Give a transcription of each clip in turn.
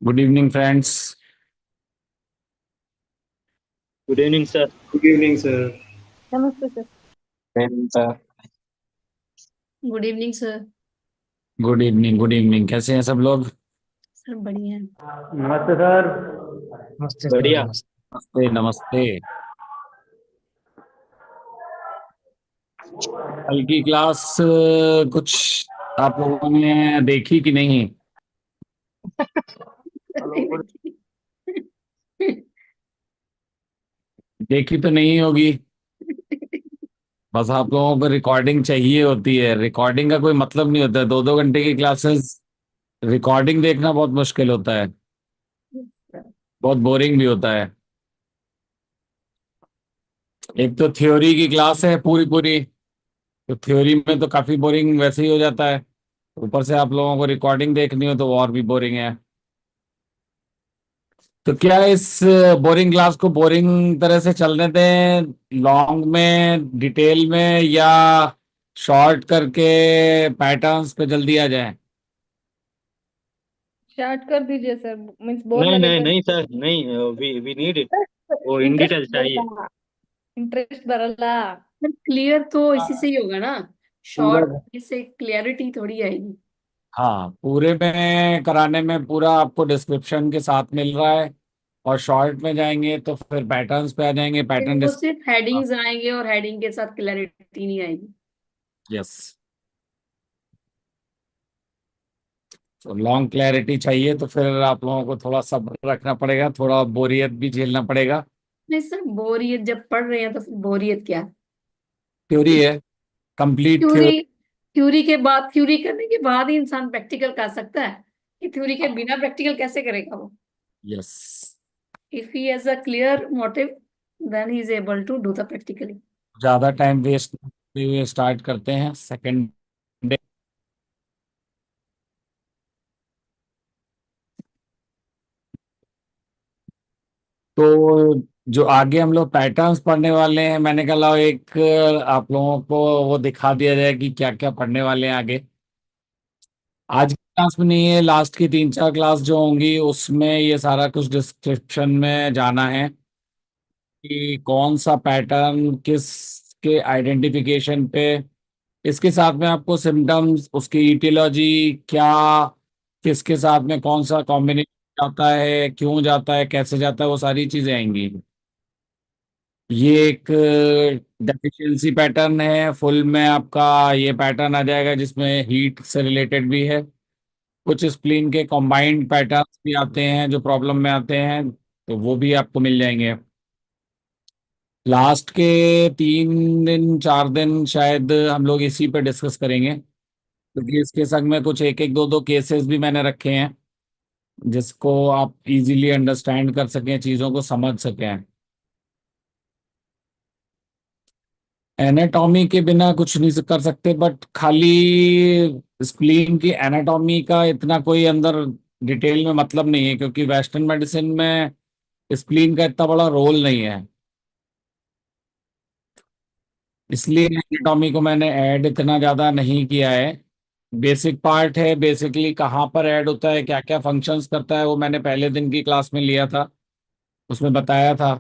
Good evening, friends. Good evening, sir. Good evening, sir. नमस्ते sir. Good evening sir. Good evening, good evening. कैसे हैं सब लोग? Sir बढ़िया है। नमस्ते सर। नमस्ते बढ़िया। नमस्ते नमस्ते। कल की क्लास कुछ आप लोगों ने देखी कि नहीं? देखी तो नहीं होगी। बस आप लोगों को रिकॉर्डिंग चाहिए होती है। रिकॉर्डिंग का कोई मतलब नहीं होता है। 2-2 घंटे की क्लासेस रिकॉर्डिंग देखना बहुत मुश्किल होता है, बहुत बोरिंग भी होता है। एक तो थ्योरी की क्लास है पूरी पूरी, तो थ्योरी में तो काफी बोरिंग वैसे ही हो जाता है। ऊपर से आप लोगों को रिकॉर्डिंग देखनी हो तो वो और भी बोरिंग है। तो क्या इस बोरिंग क्लास को बोरिंग तरह से चलने दें, लॉन्ग में डिटेल में, या शॉर्ट करके पैटर्न्स पे जल्दी आ जाए? स्टार्ट कर दीजिए सर, मीन्स बोर नहीं नहीं लगेगा। नहीं सर, नहीं। We need it. वो इन डिटेल चाहिए। इंटरेस्ट बरला। सर क्लियर तो इसी से ही होगा ना। पूरा, शॉर्ट से क्लियरिटी थोड़ी आएगी। हाँ, पूरे में कराने में पूरा आपको डिस्क्रिप्शन के साथ मिल रहा है, और शॉर्ट में जाएंगे तो फिर पैटर्न्स पे आ जाएंगे। पैटर्न वो सिर्फ हेडिंग्स आएंगे और हेडिंग के साथ क्लैरिटी नहीं आएगी। यस, तो लॉन्ग क्लैरिटी चाहिए तो फिर आप लोगों को थोड़ा सब्र रखना पड़ेगा, थोड़ा बोरियत भी झेलना पड़ेगा। नहीं सर, बोरियत जब पढ़ रहे हैं तो फिर बोरियत क्या। थ्योरी है, कंप्लीट थ्योरी, थ्योरी। थ्योरी के बाद, थ्योरी करने के बाद ही इंसान प्रैक्टिकल कर सकता है। कि थ्योरी के बिना प्रैक्टिकल कैसे करेगा वो। Yes, if he has a clear motive then he is able to do the practically. ज्यादा टाइम वेस्ट करते हुए स्टार्ट करते हैं सेकंड डे। तो जो आगे हम लोग पैटर्न्स पढ़ने वाले हैं, मैंने कहा लाओ एक आप लोगों को वो दिखा दिया जाए कि क्या क्या पढ़ने वाले हैं आगे। आज की क्लास में नहीं है, लास्ट की 3-4 क्लास जो होंगी उसमें ये सारा कुछ डिस्क्रिप्शन में जाना है कि कौन सा पैटर्न किस के आइडेंटिफिकेशन पे। इसके साथ में आपको सिम्टम्स, उसकी ईटियोलॉजी क्या, किसके साथ में कौन सा कॉम्बिनेशन जाता है, क्यों जाता है, कैसे जाता है, वो सारी चीजें आएंगी। ये एक डेफिशिएंसी पैटर्न है। फुल में आपका ये पैटर्न आ जाएगा जिसमें हीट से रिलेटेड भी है। कुछ स्प्लीन के कॉम्बाइंड पैटर्न्स भी आते हैं जो प्रॉब्लम में आते हैं, तो वो भी आपको मिल जाएंगे। लास्ट के 3-4 दिन शायद हम लोग इसी पे डिस्कस करेंगे, क्योंकि इसके संग में कुछ एक एक दो दो केसेस भी मैंने रखे हैं जिसको आप इजीली अंडरस्टैंड कर सकें, चीज़ों को समझ सकें। एनाटॉमी के बिना कुछ नहीं कर सकते, बट खाली स्प्लीन की एनाटॉमी का इतना कोई अंदर डिटेल में मतलब नहीं है, क्योंकि वेस्टर्न मेडिसिन में स्प्लीन का इतना बड़ा रोल नहीं है। इसलिए एनाटॉमी को मैंने ऐड इतना ज़्यादा नहीं किया है। बेसिक पार्ट है, बेसिकली कहाँ पर ऐड होता है, क्या क्या फंक्शंस करता है, वो मैंने पहले दिन की क्लास में लिया था, उसमें बताया था।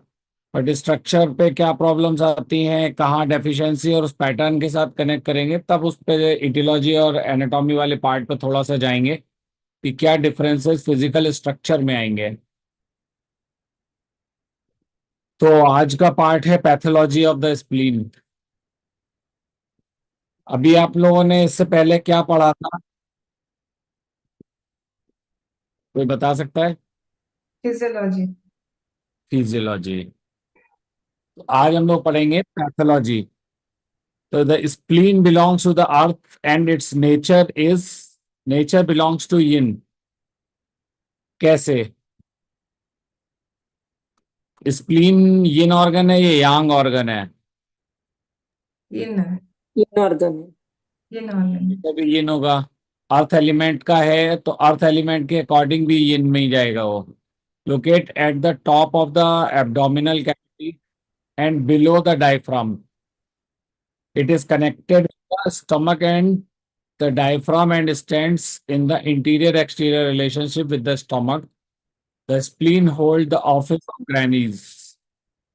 बट स्ट्रक्चर पे क्या प्रॉब्लम्स आती हैं, कहाँ डेफिशिएंसी, और उस पैटर्न के साथ कनेक्ट करेंगे, तब उस पे इटियोलॉजी और एनाटॉमी वाले पार्ट पे थोड़ा सा जाएंगे कि क्या डिफरेंसेस फिजिकल स्ट्रक्चर में आएंगे। तो आज का पार्ट है पैथोलॉजी ऑफ द स्प्लीन। अभी आप लोगों ने इससे पहले क्या पढ़ा था, कोई बता सकता है? फिजियोलॉजी। फिजियोलॉजी। तो आज हम लोग पढ़ेंगे पैथोलॉजी। तो the spleen belongs to the earth and its nature belongs to yin. कैसे? स्प्लीन यिन ऑर्गन है, ये यांग ऑर्गन है? इन तीन ऑर्गन है। इन ऑर्गन। तभी यिन होगा। अर्थ एलिमेंट का है तो अर्थ एलिमेंट के अकॉर्डिंग भी यिन में ही जाएगा वो। Locate at the top of the abdominal cavity and below the diaphragm. It is connected with the stomach and the diaphragm and stands in the interior exterior relationship with the stomach. The spleen hold the office of grannies.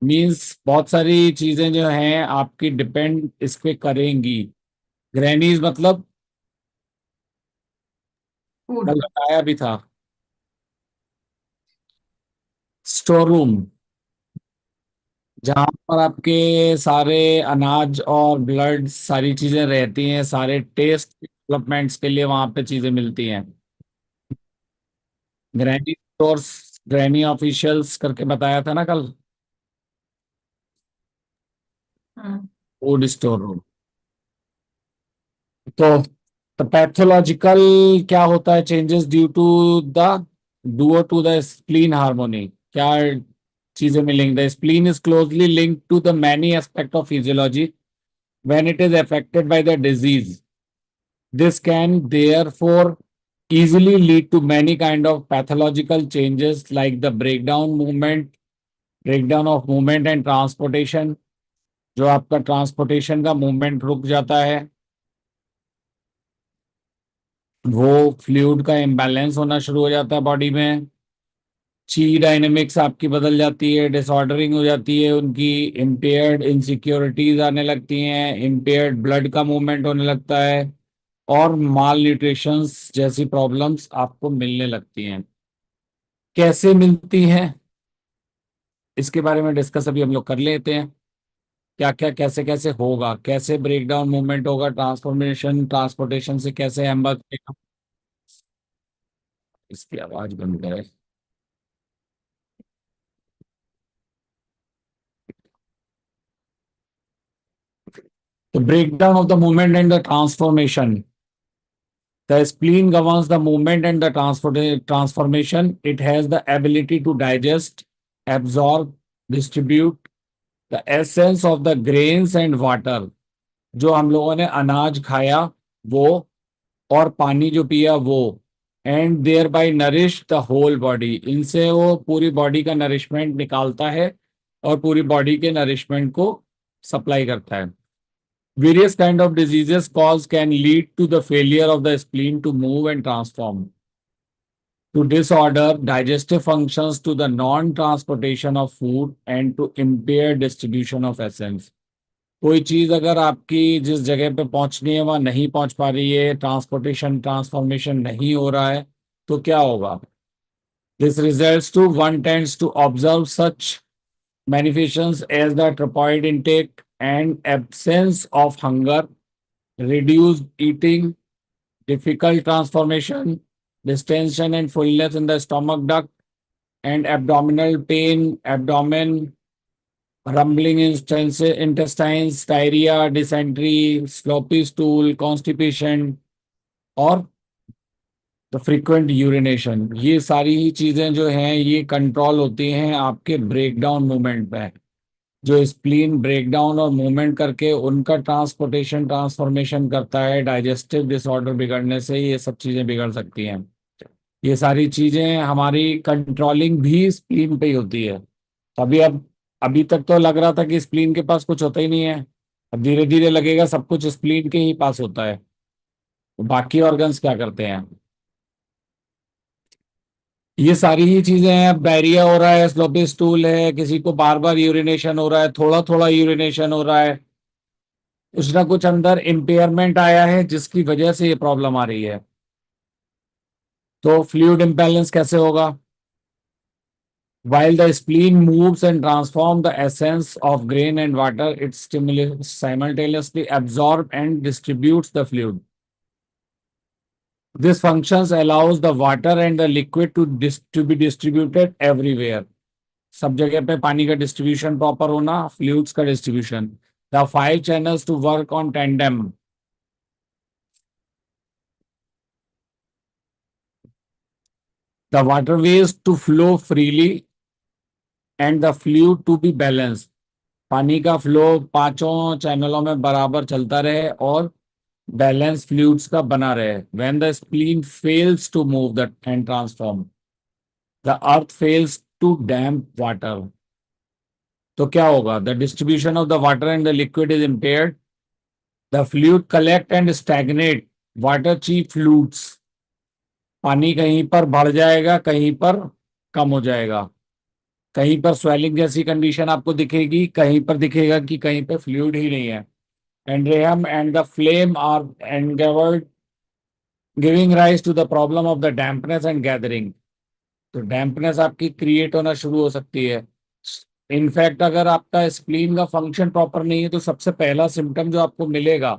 Means बहुत सारी चीजें जो हैं आपकी depend इस पे करेंगी। Grannies मतलब फूड। कल बताया भी था, स्टोर रूम, जहां पर आपके सारे अनाज और ब्लड सारी चीजें रहती हैं, सारे टेस्ट डेवलपमेंट्स के लिए वहां पे चीजें मिलती हैं। ग्रैनी स्टोर्स, ग्रैनी ऑफिशियल्स करके बताया था ना कल, हाँ। Food store room. तो पैथोलॉजिकल क्या होता है? Changes due to the duo to the spleen harmony. क्या चीजें मिलेंगी? The spleen is closely linked to the many aspect of physiology when it is affected by the disease. This can therefore easily lead to many kind of pathological changes like the breakdown of movement and transportation। जो आपका transportation का movement रुक जाता है, वो fluid का imbalance होना शुरू हो जाता है बॉडी में। ची डायनेमिक्स आपकी बदल जाती है, डिसऑर्डरिंग हो जाती है उनकी, इम्पेयर्ड इनसिक्योरिटीज आने लगती हैं, इम्पेयर्ड ब्लड का मूवमेंट होने लगता है, और माल न्यूट्रिशन जैसी प्रॉब्लम्स आपको मिलने लगती हैं। कैसे मिलती हैं इसके बारे में डिस्कस अभी हम लोग कर लेते हैं। क्या क्या कैसे कैसे होगा, कैसे ब्रेकडाउन मूवमेंट होगा, ट्रांसफॉर्मेशन ट्रांसपोर्टेशन से कैसे हम बचेगा। इसकी आवाज बंद करें। तो breakdown of the movement and the transformation. The spleen governs the movement and the transformation. It has the ability to digest, absorb, distribute the essence of the grains and water। जो हम लोगों ने अनाज खाया वो, और पानी जो पिया वो, and thereby nourish the whole body. इनसे वो पूरी बॉडी का नरिशमेंट निकालता है और पूरी बॉडी के नरिशमेंट को सप्लाई करता है। Various kind of diseases cause can lead to the failure of the spleen to move and transform, to disorder digestive functions, to the non-transportation of food, and to impaired distribution of essence। कोई चीज अगर आपकी जिस जगह पे पहुंचनी है वहां नहीं पहुंच पा रही है, ट्रांसपोर्टेशन ट्रांसफॉर्मेशन नहीं हो रहा है, तो क्या होगा? This results to one tends to observe such manifestations as the tryptoid intake and absence of hunger, reduced eating, difficult transformation, distension and fullness in the stomach duct, and abdominal pain, abdomen, rumbling intestines, diarrhea, dysentery, sloppy stool, constipation, और the frequent urination. ये सारी ही चीजें जो हैं ये control होती हैं आपके ब्रेकडाउन मूवमेंट पे। जो स्प्लीन ब्रेकडाउन और मूवमेंट करके उनका ट्रांसपोर्टेशन ट्रांसफॉर्मेशन करता है, डाइजेस्टिव डिसऑर्डर बिगड़ने से ये सब चीजें बिगड़ सकती हैं। ये सारी चीजें हमारी कंट्रोलिंग भी स्प्लीन पे ही होती है। तभी अब अभी तक तो लग रहा था कि स्प्लीन के पास कुछ होता ही नहीं है, अब धीरे धीरे लगेगा सब कुछ स्प्लीन के ही पास होता है। बाकी ऑर्गन्स क्या करते हैं? ये सारी ही चीजें हैं। अब डायरिया हो रहा है, स्लोपी स्टूल है, किसी को बार बार यूरिनेशन हो रहा है, थोड़ा थोड़ा यूरिनेशन हो रहा है, कुछ ना कुछ अंदर इम्पेयरमेंट आया है जिसकी वजह से ये प्रॉब्लम आ रही है। तो फ्लूइड इम्बैलेंस कैसे होगा? While the spleen moves and transforms the essence of grain and water, it simultaneously absorbs and distributes the fluid. This functions allows the water and the liquid to be distributed everywhere. सब जगह पे पानी का distribution proper होना, fluids का distribution. The five channels to work on tandem. The waterways to flow freely and the fluid to be balanced। पानी का flow पांचों चैनलों में बराबर चलता रहे और बैलेंस फ्लूइड्स का बना रहे। When the spleen fails to move the and transform, the earth fails to damp water। तो क्या होगा? The distribution of the water and the liquid is impaired, the fluid collect and stagnate, water chief fluids। पानी कहीं पर बढ़ जाएगा, कहीं पर कम हो जाएगा। कहीं पर स्वेलिंग जैसी कंडीशन आपको दिखेगी, कहीं पर दिखेगा कि कहीं पर फ्लूइड ही नहीं है। एंड्रेहम and the phlegm are engendered giving rise to the problem of the dampness and gathering. तो डैम्पनेस आपकी क्रिएट होना शुरू हो सकती है। इनफैक्ट अगर आपका स्प्लीन का फंक्शन प्रॉपर नहीं है तो सबसे पहला सिम्टम जो आपको मिलेगा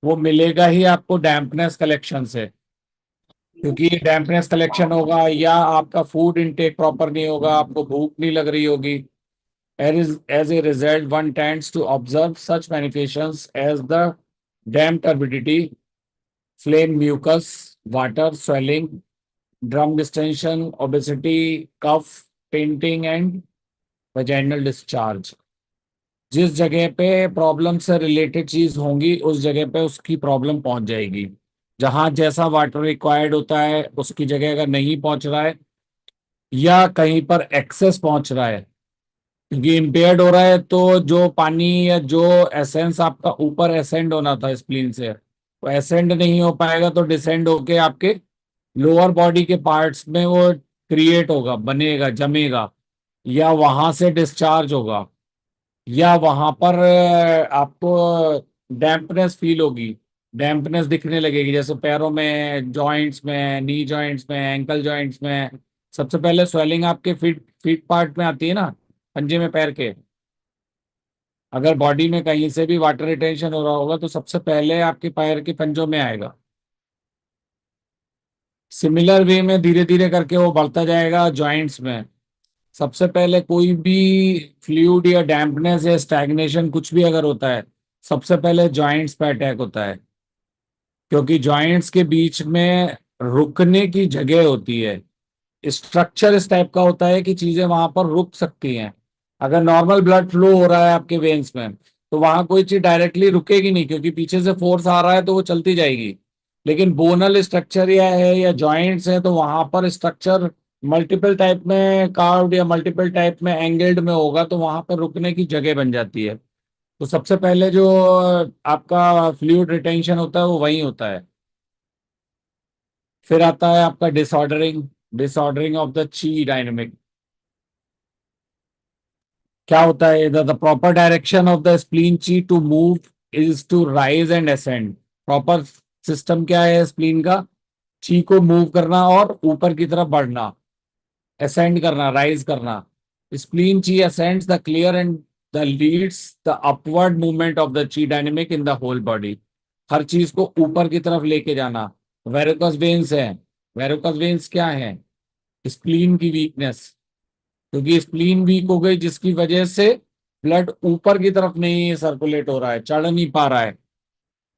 वो मिलेगा ही आपको डैम्पनेस कलेक्शन से, क्योंकि डैम्पनेस कलेक्शन होगा या आपका फूड इनटेक प्रॉपर नहीं होगा, आपको भूख नहीं लग रही होगी। As a result, one tends to observe such manifestations as the damp turbidity, flame mucus, water, swelling, drum distension, obesity, cough, painting and vaginal discharge। जिस जगह पे प्रॉब्लम से रिलेटेड चीज होंगी उस जगह पे उसकी प्रॉब्लम पहुंच जाएगी। जहां जैसा वाटर रिक्वायर्ड होता है उसकी जगह अगर नहीं पहुंच रहा है या कहीं पर एक्सेस पहुंच रहा है, क्योंकि इम्पेयर्ड हो रहा है, तो जो पानी या जो एसेंस आपका ऊपर एसेंड होना था स्प्लीन से वो एसेंड नहीं हो पाएगा, तो डिसेंड होके आपके लोअर बॉडी के पार्ट्स में वो क्रिएट होगा, बनेगा, जमेगा, या वहां से डिस्चार्ज होगा, या वहां पर आपको डैम्पनेस फील होगी, डैम्पनेस दिखने लगेगी, जैसे पैरों में, जॉइंट्स में, नी जॉइंट्स में, एंकल जॉइंट्स में। सबसे पहले स्वेलिंग आपके फीट फीट पार्ट में आती है ना, पंजे में पैर के। अगर बॉडी में कहीं से भी वाटर रिटेंशन हो रहा होगा तो सबसे पहले आपके पैर के पंजों में आएगा। सिमिलर वे में धीरे धीरे करके वो बढ़ता जाएगा जॉइंट्स में। सबसे पहले कोई भी फ्लूइड या डैम्पनेस या स्टैग्नेशन कुछ भी अगर होता है, सबसे पहले जॉइंट्स पे अटैक होता है, क्योंकि जॉइंट्स के बीच में रुकने की जगह होती है। स्ट्रक्चर इस टाइप का होता है कि चीजें वहां पर रुक सकती हैं। अगर नॉर्मल ब्लड फ्लो हो रहा है आपके वेन्स में तो वहां कोई चीज डायरेक्टली रुकेगी नहीं, क्योंकि पीछे से फोर्स आ रहा है तो वो चलती जाएगी। लेकिन बोनल स्ट्रक्चर या है या जॉइंट्स है तो वहां पर स्ट्रक्चर मल्टीपल टाइप में कार्व्ड या मल्टीपल टाइप में एंगल्ड में होगा, तो वहां पर रुकने की जगह बन जाती है। तो सबसे पहले जो आपका फ्लूइड रिटेंशन होता है वो वहीं होता है। फिर आता है आपका disordering, disordering of the chi dynamic. क्या होता है? The proper direction of the spleen chi to move is to rise and ascend. Proper system क्या है स्प्लीन का? ची को मूव करना और ऊपर की तरफ बढ़ना, असेंड करना, राइज करना। Spleen chi ascends the clear and the leads the upward movement of the chi dynamic in the whole body. हर चीज को ऊपर की तरफ लेके जाना। वेरिकोस वेन्स है। वेरिकोस वेन्स क्या है? स्प्लीन की वीकनेस, क्योंकि स्प्लीन वीक हो गई जिसकी वजह से ब्लड ऊपर की तरफ नहीं सर्कुलेट हो रहा है, चढ़ नहीं पा रहा है।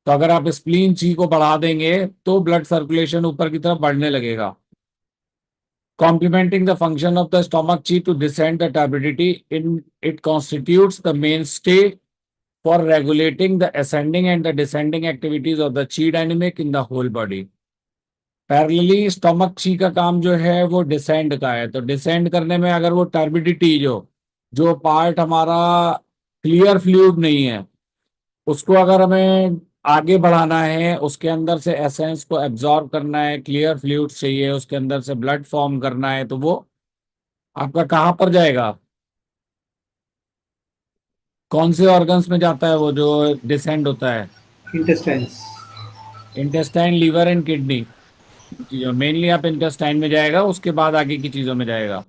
तो अगर आप स्प्लीन ची को बढ़ा देंगे तो ब्लड सर्कुलेशन ऊपर की तरफ बढ़ने लगेगा। Complementing the function of the stomach chi to descend the turbidity, it constitutes the mainstay for regulating the ascending and the descending activities of the chi dynamic in the whole body. Parallelly stomach ची का काम जो है वो descend का है। तो descend करने में अगर वो टर्बिडिटी जो जो पार्ट हमारा क्लियर फ्लूइड नहीं है उसको अगर हमें आगे बढ़ाना है, उसके अंदर से एसेंस को एब्जॉर्ब करना है, क्लियर फ्लूइड चाहिए, उसके अंदर से ब्लड फॉर्म करना है, तो वो आपका कहाँ पर जाएगा? कौन से ऑर्गन्स में जाता है वो जो डिसेंड होता है? Intestines. Intestine, liver and kidney. Mainly आप इंटेस्टाइन में जाएगा, उसके बाद आगे की चीजों में जाएगा,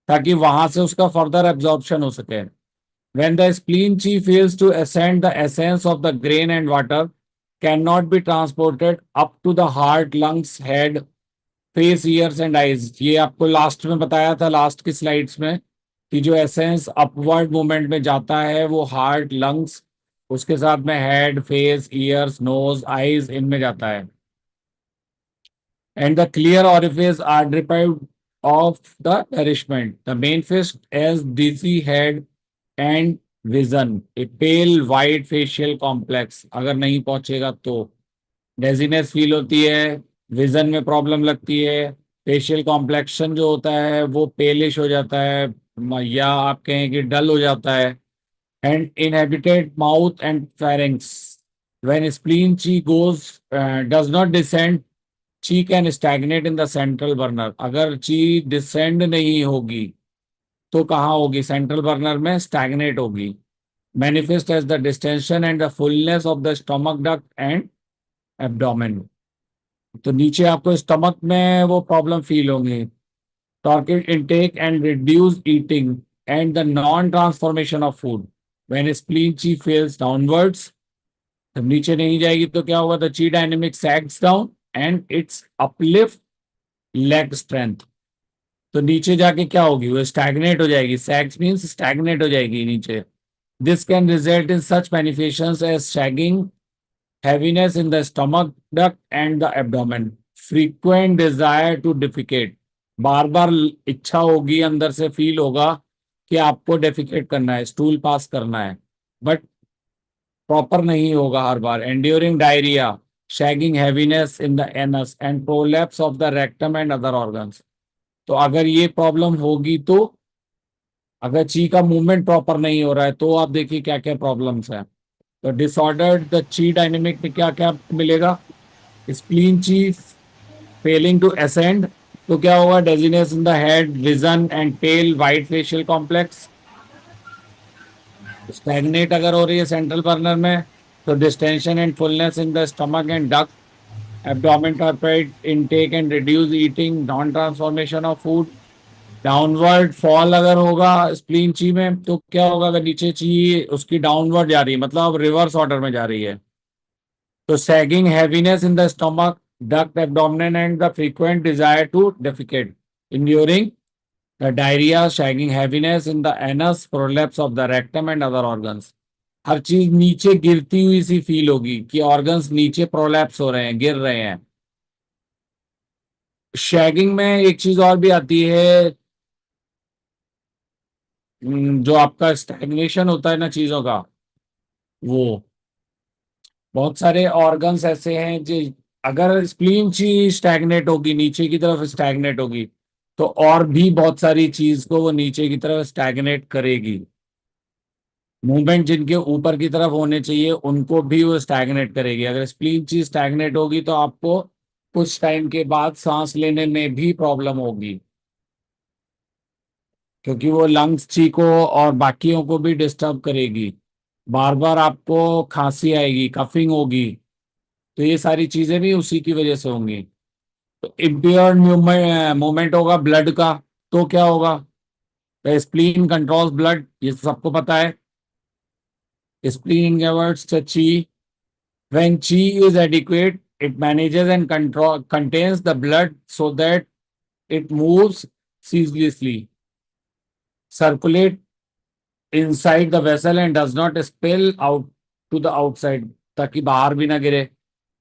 ताकि वहां से उसका फर्दर एब्जॉर्प्शन हो सके। When the spleen chi fails to ascend, the essence of the grain and water cannot be transported up to the heart, lungs, head, face, ears and eyes। ये आपको लास्ट में बताया था, लास्ट की slides में, कि जो एसेंस अपवर्ड मूवमेंट में जाता है वो हार्ट, लंग्स, उसके साथ में head, face, ears, nose, eyes, इनमें जाता है। And the clear orifice are deprived of the nourishment. The main face has dizzy head and vision, a pale white facial complex। अगर नहीं पहुंचेगा तो डेजीनेस फील होती है, विजन में प्रॉब्लम लगती है, फेशियल कॉम्प्लेक्शन जो होता है वो पेलिश हो जाता है, या आप कहें कि डल हो जाता है। And inhabited mouth and pharynx. When spleen chi goes does not descend chi can stagnate in the central burner. अगर ची डिसेंड नहीं होगी तो कहाँ होगी? सेंट्रल बर्नर में स्टैग्नेट होगी। Manifest as the distension and the fullness of the stomach duct and abdomen. तो नीचे आपको स्टमक में वो प्रॉब्लम फील होंगी। Torpid intake and reduce eating and the non transformation of food when spleen chi fails downwards. जब नीचे नहीं जाएगी तो क्या होगा? The chi dynamic sags down and its uplift leg strength. तो नीचे जाके क्या होगी? वो स्टैग्नेट हो जाएगी। सैग्स मीन्स स्टैग्नेट हो जाएगी नीचे। This can result in such manifestations as sagging, heaviness in the stomach duct and the abdomen, frequent desire to defecate। बार बार इच्छा होगी, अंदर से फील होगा कि आपको डेफिकेट करना है, स्टूल पास करना है, बट प्रॉपर नहीं होगा हर बार। Enduring diarrhoea, sagging, heaviness in the anus and prolapse of the rectum and other organs. तो अगर ये प्रॉब्लम होगी तो, अगर ची का मूवमेंट प्रॉपर नहीं हो रहा है तो आप देखिए क्या क्या प्रॉब्लम्स है। तो डिसऑर्डर्ड द ची डायनेमिक में क्या क्या मिलेगा? Spleen chi failing to ascend, तो क्या होगा? Dizziness in the head, vision and tail, white facial complex. Stagnant अगर हो रही है सेंट्रल बर्नर में तो distension and fullness in the stomach and duct, abdomen torpid intake and reduce eating, non transformation of food. Downward fall अगर होगा spleen ची में तो क्या होगा? अगर नीचे ची उसकी डाउनवर्ड जा रही है, मतलब रिवर्स ऑर्डर में जा रही है, तो sagging, heaviness in the stomach duct, abdomen and the frequent desire to defecate, enduring the diarrhoea, sagging, heaviness in the anus, prolapse of the rectum and other organs. हर चीज नीचे गिरती हुई सी फील होगी कि ऑर्गन्स नीचे प्रोलैप्स हो रहे हैं, गिर रहे हैं। शैगिंग में एक चीज और भी आती है, जो आपका स्टैग्नेशन होता है ना चीजों का, वो बहुत सारे ऑर्गन्स ऐसे हैं जो, अगर स्प्लीन ची स्टैग्नेट होगी, नीचे की तरफ स्टैग्नेट होगी, तो और भी बहुत सारी चीज को वो नीचे की तरफ स्टैग्नेट करेगी। मूवमेंट जिनके ऊपर की तरफ होने चाहिए उनको भी वो स्टैग्नेट करेगी। अगर स्प्लीन ची स्टैग्नेट होगी तो आपको कुछ टाइम के बाद सांस लेने में भी प्रॉब्लम होगी, क्योंकि वो लंग्स ची को और बाकियों को भी डिस्टर्ब करेगी। बार बार आपको खांसी आएगी, कफिंग होगी, तो ये सारी चीजें भी उसी की वजह से होंगी। तो इम्प्योर्ड मूवमेंट होगा ब्लड का, तो क्या होगा? स्प्लीन कंट्रोल्स ब्लड, ये सबको पता है। स्प्लीन गवर्न्स द ची, व्हेन ची is adequate it manages and control contains the blood so that it moves ceaselessly, circulate inside the vessel and does not spill out to the outside, ताकि बाहर भी ना गिरे।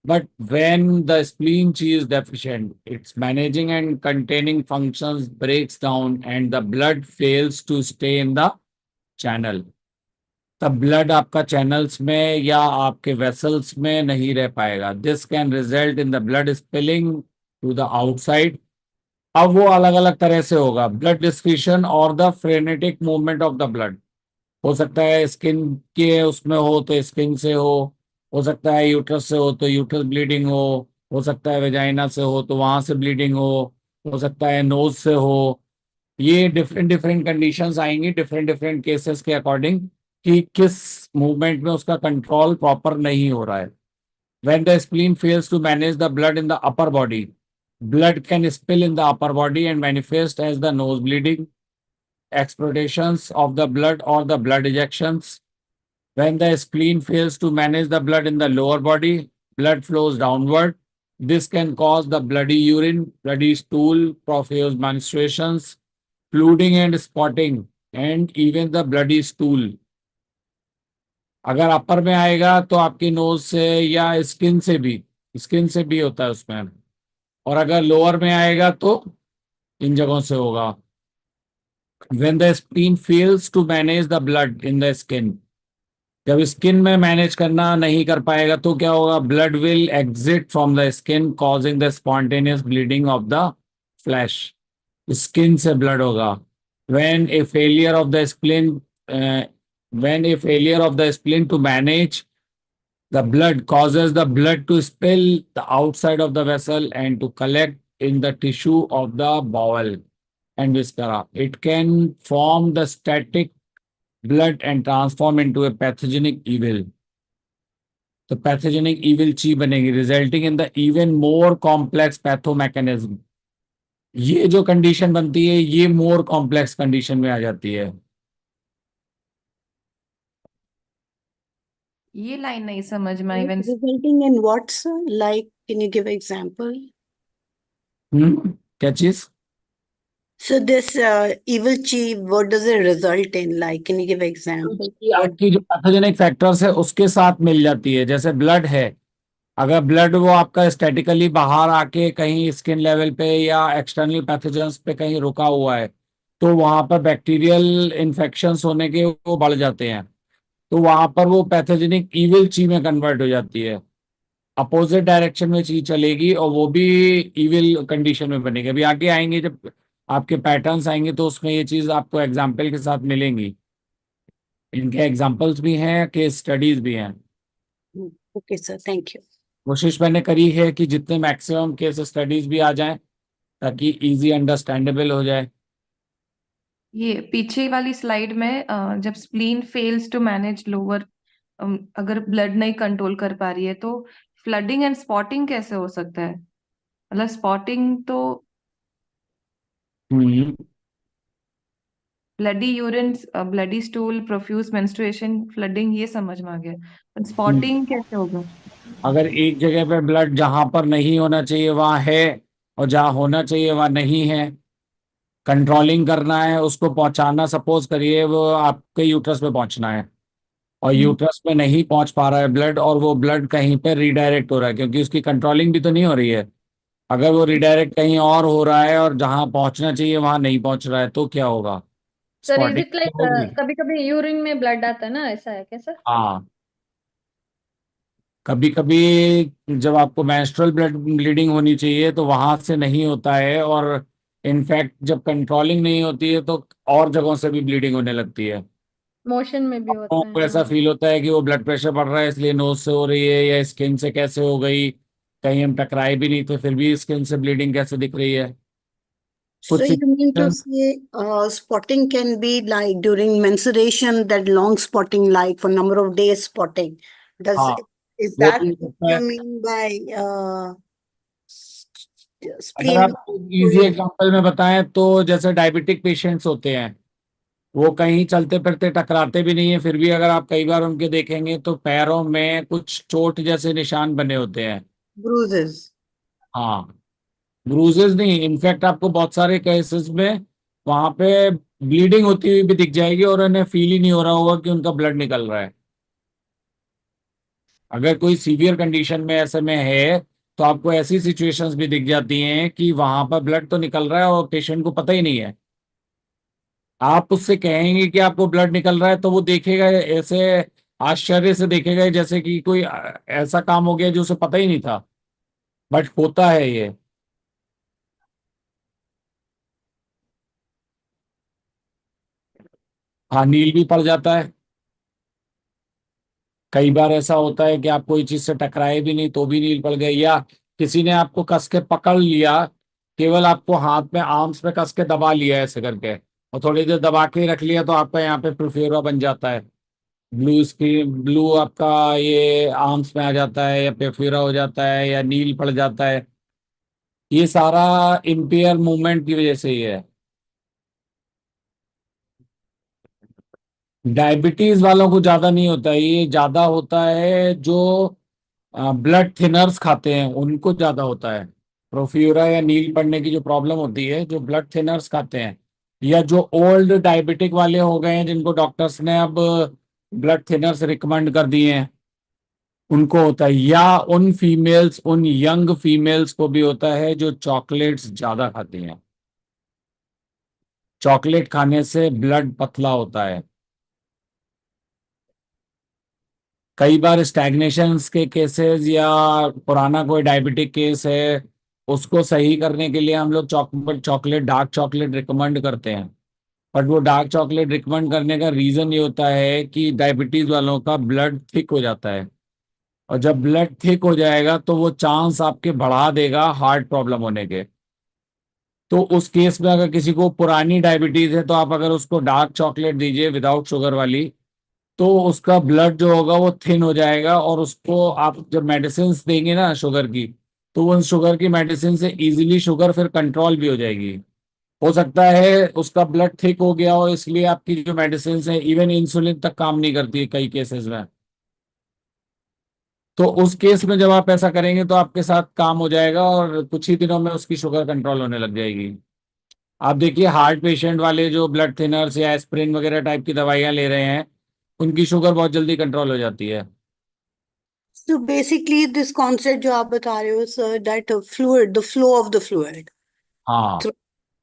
But when the spleen chi is deficient, its managing and containing functions breaks down and the blood fails to stay in the channel। तब blood आपका channels में या आपके वेसल्स में नहीं रह पाएगा। This can result in the blood spilling to the outside. अब वो अलग अलग तरह से होगा, ब्लड डिस्क्रीशन और the frenetic movement of the blood. हो सकता है स्किन के उसमें हो तो स्किन से हो सकता है यूट्रस से हो तो यूट्रस ब्लीडिंग हो सकता है वेजाइना से हो तो वहां से ब्लीडिंग हो सकता है नोज से हो। ये डिफरेंट डिफरेंट कंडीशंस आएंगी डिफरेंट डिफरेंट केसेस के अकॉर्डिंग, कि किस मूवमेंट में उसका कंट्रोल प्रॉपर नहीं हो रहा है। When the spleen fails to manage the blood in the upper body, blood can spill in the upper body and manifest as the nose bleeding, explorations of the blood or the blood ejections। When the spleen fails to manage the blood in the lower body, blood flows downward. This can cause the bloody urine, bloody stool, profuse menstruations, flooding and spotting, and even the bloody stool। अगर अपर में आएगा तो आपकी knows से या skin से भी होता है उसमें, और अगर लोअर में आएगा तो इन जगहों से होगा। When the spleen fails to manage the blood in the skin, जब स्किन में मैनेज करना नहीं कर पाएगा तो क्या होगा? Blood will exit from the skin causing the spontaneous bleeding of the flash. Skin से ब्लड होगा। When a failure of the spleen to manage The blood causes the blood to spill the outside of the vessel and to collect in the tissue of the bowel and viscera. It can form the static blood and transform into a pathogenic evil. तो pathogenic evil chi बनेगी, resulting in the even more complex pathomechanism. ये जो condition बनती है ये more complex condition में आ जाती है। ये लाइन नहीं समझ में आई when Resulting in what, sir? Like, can you give example? क्या चीज? So this evil chi, what does it result in? Like, can you give example? आपकी जो पैथोजेनिक फैक्टर्स है उसके साथ मिल जाती है। जैसे ब्लड है, अगर ब्लड वो आपका स्टैटिकली बाहर आके कहीं स्किन लेवल पे या एक्सटर्नल पैथोजेंस पे कहीं रुका हुआ है तो वहां पर बैक्टीरियल इन्फेक्शंस होने के वो बढ़ जाते हैं, तो वहां पर वो पैथोजेनिक इविल ची में कन्वर्ट हो जाती है। अपोजिट डायरेक्शन में ची चलेगी और वो भी इविल कंडीशन में बनेगी। अभी आगे आएंगे जब आपके पैटर्न्स आएंगे तो उसमें ये चीज आपको एग्जाम्पल के साथ मिलेंगी। इनके एग्जाम्पल्स भी हैं, केस स्टडीज भी हैं। Okay, sir. Thank you. कोशिश मैंने करी है कि जितने मैक्सिमम केस स्टडीज भी आ जाएं ताकि इजी अंडरस्टैंडेबल हो जाए। ये पीछे वाली स्लाइड में जब spleen fails to manage lower, अगर ब्लड नहीं कंट्रोल कर पा रही है तो फ्लडिंग एंड स्पॉटिंग कैसे हो सकता है? मतलब स्पॉटिंग तो bloody urine, bloody stool, profuse menstruation, flooding ये समझ में आ गया, पर स्पॉटिंग कैसे होगा? अगर एक जगह पे ब्लड जहां पर नहीं होना चाहिए वहां है और जहां होना चाहिए वहां नहीं है, कंट्रोलिंग करना है, उसको पहुंचाना, सपोज करिए वो आपके यूट्रस पे पहुंचना है और यूट्रस पे नहीं पहुंच पा रहा है ब्लड और वो ब्लड कहीं पे रिडायरेक्ट हो रहा है क्योंकि उसकी कंट्रोलिंग भी तो नहीं हो रही है। अगर वो रिडायरेक्ट कहीं और हो रहा है और जहां पहुंचना चाहिए वहां नहीं पहुंच रहा है तो क्या होगा? Sir is spotting it like होगी। कभी कभी यूरिन में ब्लड आता है ना, ऐसा है क्या सर? हाँ, कभी कभी जब आपको मेंस्ट्रुअल ब्लड ब्लीडिंग होनी चाहिए तो वहां से नहीं होता है और इनफैक्ट जब कंट्रोलिंग नहीं होती है तो और जगहों से भी ब्लीडिंग होने लगती है। मोशन में भी लोगों होता है, को ऐसा हाँ। फील होता है कि वो ब्लड प्रेशर बढ़ रहा है इसलिए नोज से हो रही है या स्किन से कैसे हो गई, कहीं हम टकराए भी नहीं तो फिर भी स्किन से ब्लीडिंग कैसे दिख रही है। So कुछ you mean to situations- say spotting can be like during menstruation, that long spotting, like for number of days spotting. Does हाँ, is वो that भी हो what सकता you है। mean by अगर spleen? आप इजी एग्जांपल में बताएं तो जैसे डायबिटिक पेशेंट्स होते हैं, वो कहीं चलते फिरते टकराते भी नहीं है, फिर भी अगर आप कई बार उनके देखेंगे तो पैरों में कुछ चोट जैसे निशान बने होते हैं। Bruises. हाँ, ब्रूजेस नहीं, इनफैक्ट आपको बहुत सारे केसेस में वहां पे ब्लीडिंग होती हुई भी दिख जाएगी और उन्हें फील ही नहीं हो रहा होगा कि उनका ब्लड निकल रहा है। अगर कोई सीवियर कंडीशन में ऐसे में है तो आपको ऐसी सिचुएशंस भी दिख जाती हैं कि वहां पर ब्लड तो निकल रहा है और पेशेंट को पता ही नहीं है। आप उससे कहेंगे कि आपको ब्लड निकल रहा है तो वो देखेगा ऐसे, आश्चर्य से देखेगा जैसे कि कोई ऐसा काम हो गया जो उसे पता ही नहीं था, बट होता है ये। हाँ, नील भी पड़ जाता है। कई बार ऐसा होता है कि आप कोई चीज से टकराए भी नहीं तो भी नील पड़ गए, या किसी ने आपको कस के पकड़ लिया, केवल आपको हाथ में आर्म्स पे कस के दबा लिया ऐसे करके और थोड़ी देर दबा के ही रख लिया तो आपका यहाँ पे प्रोफ्यूरा बन जाता है। ब्लू स्क्रीन, ब्लू आपका ये आर्म्स में आ जाता है या प्रोफ्यूरा हो जाता है या नील पड़ जाता है। ये सारा इम्पेयर मूवमेंट की वजह से ही है। डायबिटीज वालों को ज्यादा नहीं होता है, ये ज्यादा होता है जो ब्लड थिनर्स खाते हैं उनको ज्यादा होता है। प्रोफ्यूरा या नील पड़ने की जो प्रॉब्लम होती है जो ब्लड थिनर्स खाते हैं या जो ओल्ड डायबिटिक वाले हो गए हैं जिनको डॉक्टर्स ने अब ब्लड थिनर्स रिकमेंड कर दिए हैं उनको होता है, या उन फीमेल्स, उन यंग फीमेल्स को भी होता है जो चॉकलेट्स ज्यादा खाती हैं। चॉकलेट खाने से ब्लड पतला होता है। कई बार स्टैग्नेशंस के केसेस या पुराना कोई डायबिटिक केस है उसको सही करने के लिए हम लोग चॉकलेट, डार्क चॉकलेट रिकमेंड करते हैं। बट वो डार्क चॉकलेट रिकमेंड करने का रीजन ये होता है कि डायबिटीज वालों का ब्लड थिक हो जाता है और जब ब्लड थिक हो जाएगा तो वो चांस आपके बढ़ा देगा हार्ट प्रॉब्लम होने के। तो उस केस में अगर किसी को पुरानी डायबिटीज है तो आप अगर उसको डार्क चॉकलेट दीजिए विदाउट शुगर वाली, तो उसका ब्लड जो होगा वो थिन हो जाएगा, और उसको आप जब मेडिसिन देंगे ना शुगर की, तो उन शुगर की मेडिसिन से इजीली शुगर फिर कंट्रोल भी हो जाएगी। हो सकता है उसका ब्लड थिक हो गया हो, इसलिए आपकी जो मेडिसिन है इवन इंसुलिन तक काम नहीं करती है कई केसेस में। तो उस केस में जब आप ऐसा करेंगे तो आपके साथ काम हो जाएगा और कुछ ही दिनों में उसकी शुगर कंट्रोल होने लग जाएगी। आप देखिए हार्ट पेशेंट वाले जो ब्लड थिनर्स या एस्पिरिन वगैरह टाइप की दवाइयाँ ले रहे हैं, उनकी शुगर बहुत जल्दी कंट्रोल हो जाती है। So basically, this concept जो आप बता रहे हो, sir, that fluid, the flow of the fluid, हाँ, so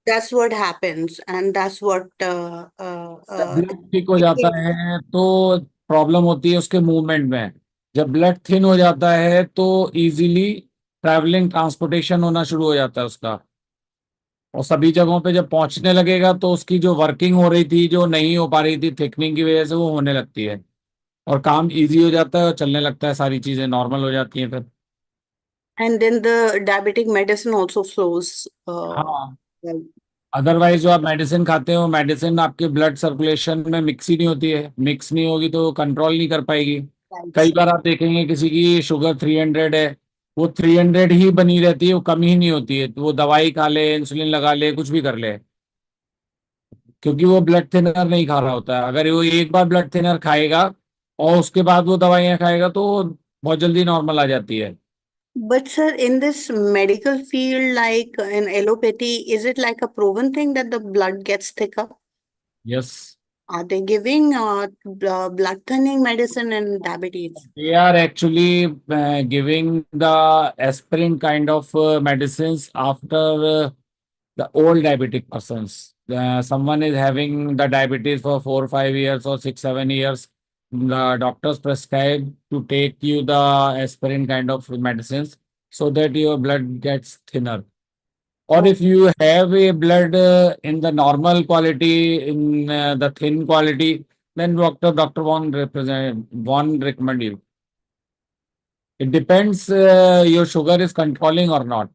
that's what happens, and that's what जब ब्लड थिक हो जाता है तो प्रॉब्लम होती है उसके मूवमेंट में। जब ब्लड थिन हो जाता है तो इजीली ट्रैवलिंग ट्रांसपोर्टेशन होना शुरू हो जाता है उसका, और सभी जगहों पे जब पहुंचने लगेगा तो उसकी जो वर्किंग हो रही थी जो नहीं हो पा रही थी थिकनिंग की वजह से, वो होने लगती है और काम इजी हो जाता है और चलने लगता है, सारी चीजें नॉर्मल हो जाती हैं फिर। and then the diabetic medicine also flows हाँ, well. अदरवाइज जो आप मेडिसिन खाते हो, मेडिसिन आपके ब्लड सर्कुलेशन में मिक्स ही नहीं होती है, मिक्स नहीं होगी तो कंट्रोल नहीं कर पाएगी। Right. कई बार आप देखेंगे किसी की शुगर 300 है, वो 300 ही बनी रहती है, वो कम ही नहीं होती है, तो वो दवाई खा ले, इंसुलिन लगा ले, कुछ भी कर ले, क्योंकि वो ब्लड थिनर नहीं खा रहा होता है। अगर वो एक बार ब्लड थिनर खाएगा और उसके बाद वो दवाइयाँ खाएगा तो बहुत जल्दी नॉर्मल आ जाती है। But sir, in this medical field, like in allopathy, is it like a proven thing that the blood gets thicker? Yes, Are they giving blood thinning medicine in diabetes? they are actually giving the aspirin kind of medicines after the old diabetic persons. Someone is having the diabetes for 4 or 5 years or 6 or 7 years. The doctors prescribe to take you the aspirin kind of medicines so that your blood gets thinner. Or if you have a blood in the normal quality, in the thin quality, then doctor won't recommend you. It depends your sugar is controlling or not.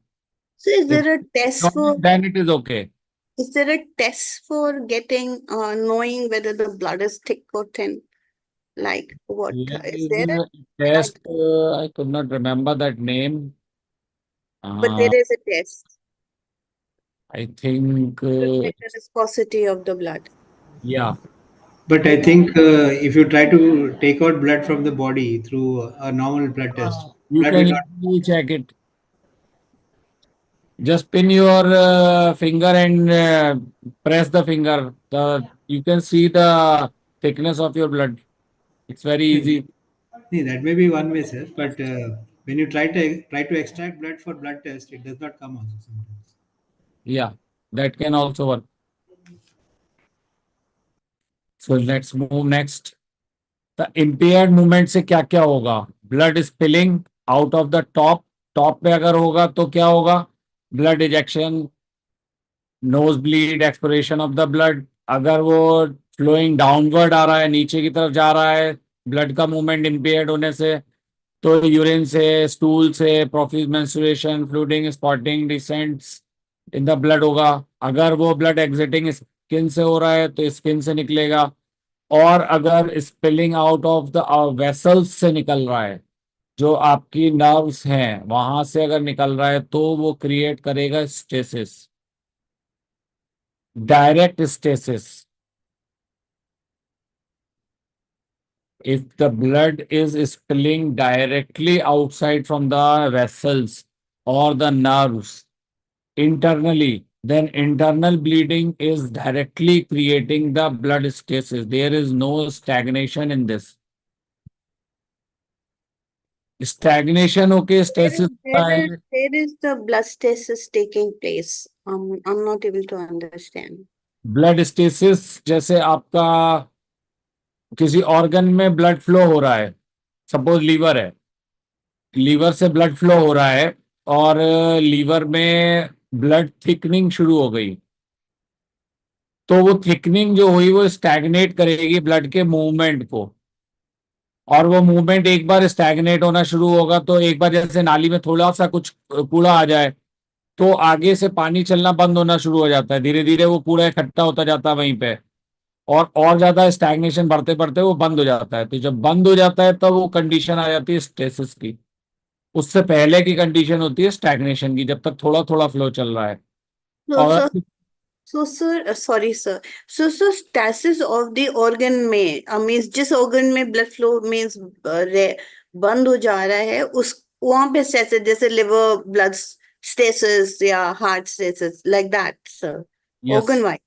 So is If there a test for then it is okay. getting knowing whether the blood is thick or thin? Like what There is is there a test, I could not remember that name. but there is a test I think, to check the viscosity of the blood. yeah, But I think if you try to take out blood from the body through a normal blood test, you blood can will not. easily check it. Just pin your finger and press the finger. You can see the thickness of your blood. It's very easy. See, that may be one way, sir. But when you try to extract blood for blood test, it does not come also sometimes. Yeah, that can also work. So let's move next. The impaired movement से क्या क्या होगा? Blood spilling out of the top. Top पे अगर होगा तो क्या होगा? Blood ejection, nose bleed, expiration of the blood. अगर वो फ्लोइंग डाउनवर्ड आ रहा है, नीचे की तरफ जा रहा है, ब्लड का मूवमेंट इम्पेयर्ड होने से, तो यूरिन से, स्टूल से, profuse menstruation, flooding, spotting, descents in the blood होगा। अगर वो ब्लड एग्जिटिंग स्किन से हो रहा है तो स्किन से निकलेगा, और अगर spilling out of the vessels से निकल रहा है, जो आपकी नर्व्स हैं वहां से अगर निकल रहा है, तो वो क्रिएट करेगा stasis, direct stasis. If the blood is spilling directly outside from the vessels or the nerves internally, then internal bleeding is directly creating the blood stasis. There is no stagnation in this. Stagnation होके stasis होता है। Where is the blood stasis taking place? I'm not able to understand. Blood stasis जैसे आपका किसी organ में blood flow हो रहा है, सपोज लीवर है, लीवर से ब्लड फ्लो हो रहा है और लीवर में ब्लड थिकनिंग शुरू हो गई, तो वो थिकनिंग जो हुई वो स्टैग्नेट करेगी ब्लड के मूवमेंट को। और वो मूवमेंट एक बार स्टैग्नेट होना शुरू होगा तो एक बार जैसे नाली में थोड़ा सा कुछ कूड़ा आ जाए तो आगे से पानी चलना बंद होना शुरू हो जाता है, धीरे धीरे वो कूड़ा इकट्ठा होता जाता है वहीं पे, और ज्यादा स्टैग्नेशन बढ़ते बढ़ते वो बंद हो जाता है। तो जब बंद हो जाता है तब वो कंडीशन आ जाती है स्टेसिस की। उससे पहले की कंडीशन होती है स्टैग्नेशन की, जब तक थोड़ा थोड़ा फ्लो चल रहा है। So, और so sir, sorry sir. So stasis of the organ में means जिस organ में blood flow means बंद हो जा रहा है उस वहां पे stasis जैसे liver blood stasis या heart stasis like that sir. Yes, Organ wise.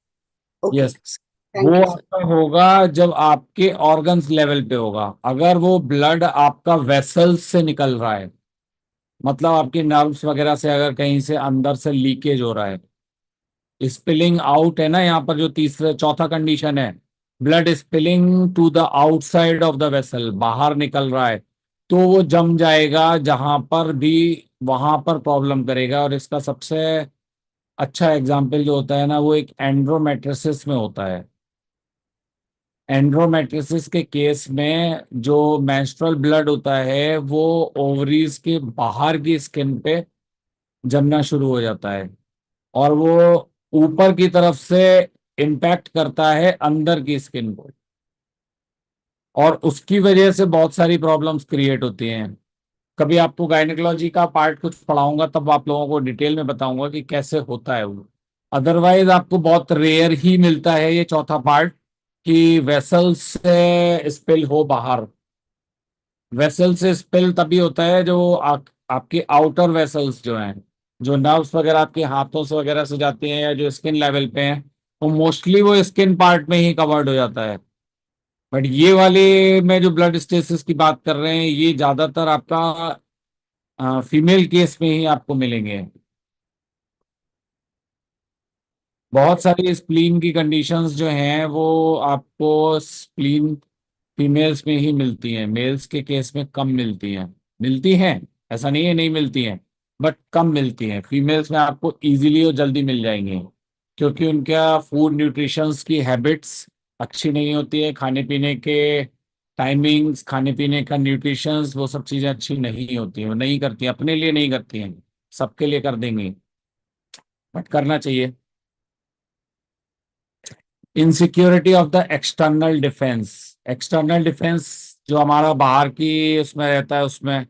Okay. Yes, वो Thank you sir. आपका होगा जब आपके ऑर्गन्स लेवल पे होगा। अगर वो ब्लड आपका वेसल्स से निकल रहा है, मतलब आपके नर्व्स वगैरह से अगर कहीं से अंदर से लीकेज हो रहा है, स्पिलिंग आउट है ना यहाँ पर, जो तीसरा चौथा कंडीशन है, blood spilling to the outside of the vessel, बाहर निकल रहा है, तो वो जम जाएगा जहां पर भी, वहां पर प्रॉब्लम करेगा। और इसका सबसे अच्छा एग्जाम्पल जो होता है ना, वो एक एंड्रोमेट्रिसिस में होता है। एंड्रोमेट्रिसिस के केस में जो मेंस्ट्रुअल ब्लड होता है वो ओवरीज के बाहर की स्किन पे जमना शुरू हो जाता है, और वो ऊपर की तरफ से इम्पैक्ट करता है अंदर की स्किन को, और उसकी वजह से बहुत सारी प्रॉब्लम्स क्रिएट होती हैं। कभी आपको गायनेकोलॉजी का पार्ट कुछ पढ़ाऊंगा तब आप लोगों को डिटेल में बताऊंगा कि कैसे होता है वो। अदरवाइज आपको बहुत रेयर ही मिलता है ये चौथा पार्ट, कि वेसल से स्पिल हो बाहर। वेसल से स्पिल तभी होता है जो आपके आउटर वेसल्स जो हैं, जो नर्व्स वगैरह आपके हाथों से वगैरह से जाती हैं या जो स्किन लेवल पे हैं, वो मोस्टली वो स्किन पार्ट में ही कवर्ड हो जाता है। बट ये वाले में जो ब्लड स्टेसिस की बात कर रहे हैं, ये ज्यादातर आपका फीमेल केस में ही आपको मिलेंगे। बहुत सारी स्प्लीन की कंडीशंस जो हैं वो आपको स्प्लीन फीमेल्स में ही मिलती हैं, मेल्स के केस में कम मिलती हैं। मिलती हैं, ऐसा नहीं है नहीं मिलती हैं, बट कम मिलती हैं। फीमेल्स में आपको इजीली और जल्दी मिल जाएंगे, क्योंकि उनका फूड न्यूट्रिशंस की हैबिट्स अच्छी नहीं होती है, खाने पीने के टाइमिंग्स, खाने पीने का न्यूट्रिशंस, वो सब चीज़ें अच्छी नहीं होती हैं, वो नहीं करती, अपने लिए नहीं करती हैं, सबके लिए कर देंगी, बट करना चाहिए। Insecurity of the external defence. External defence जो हमारा बाहर की उसमें रहता है, उसमें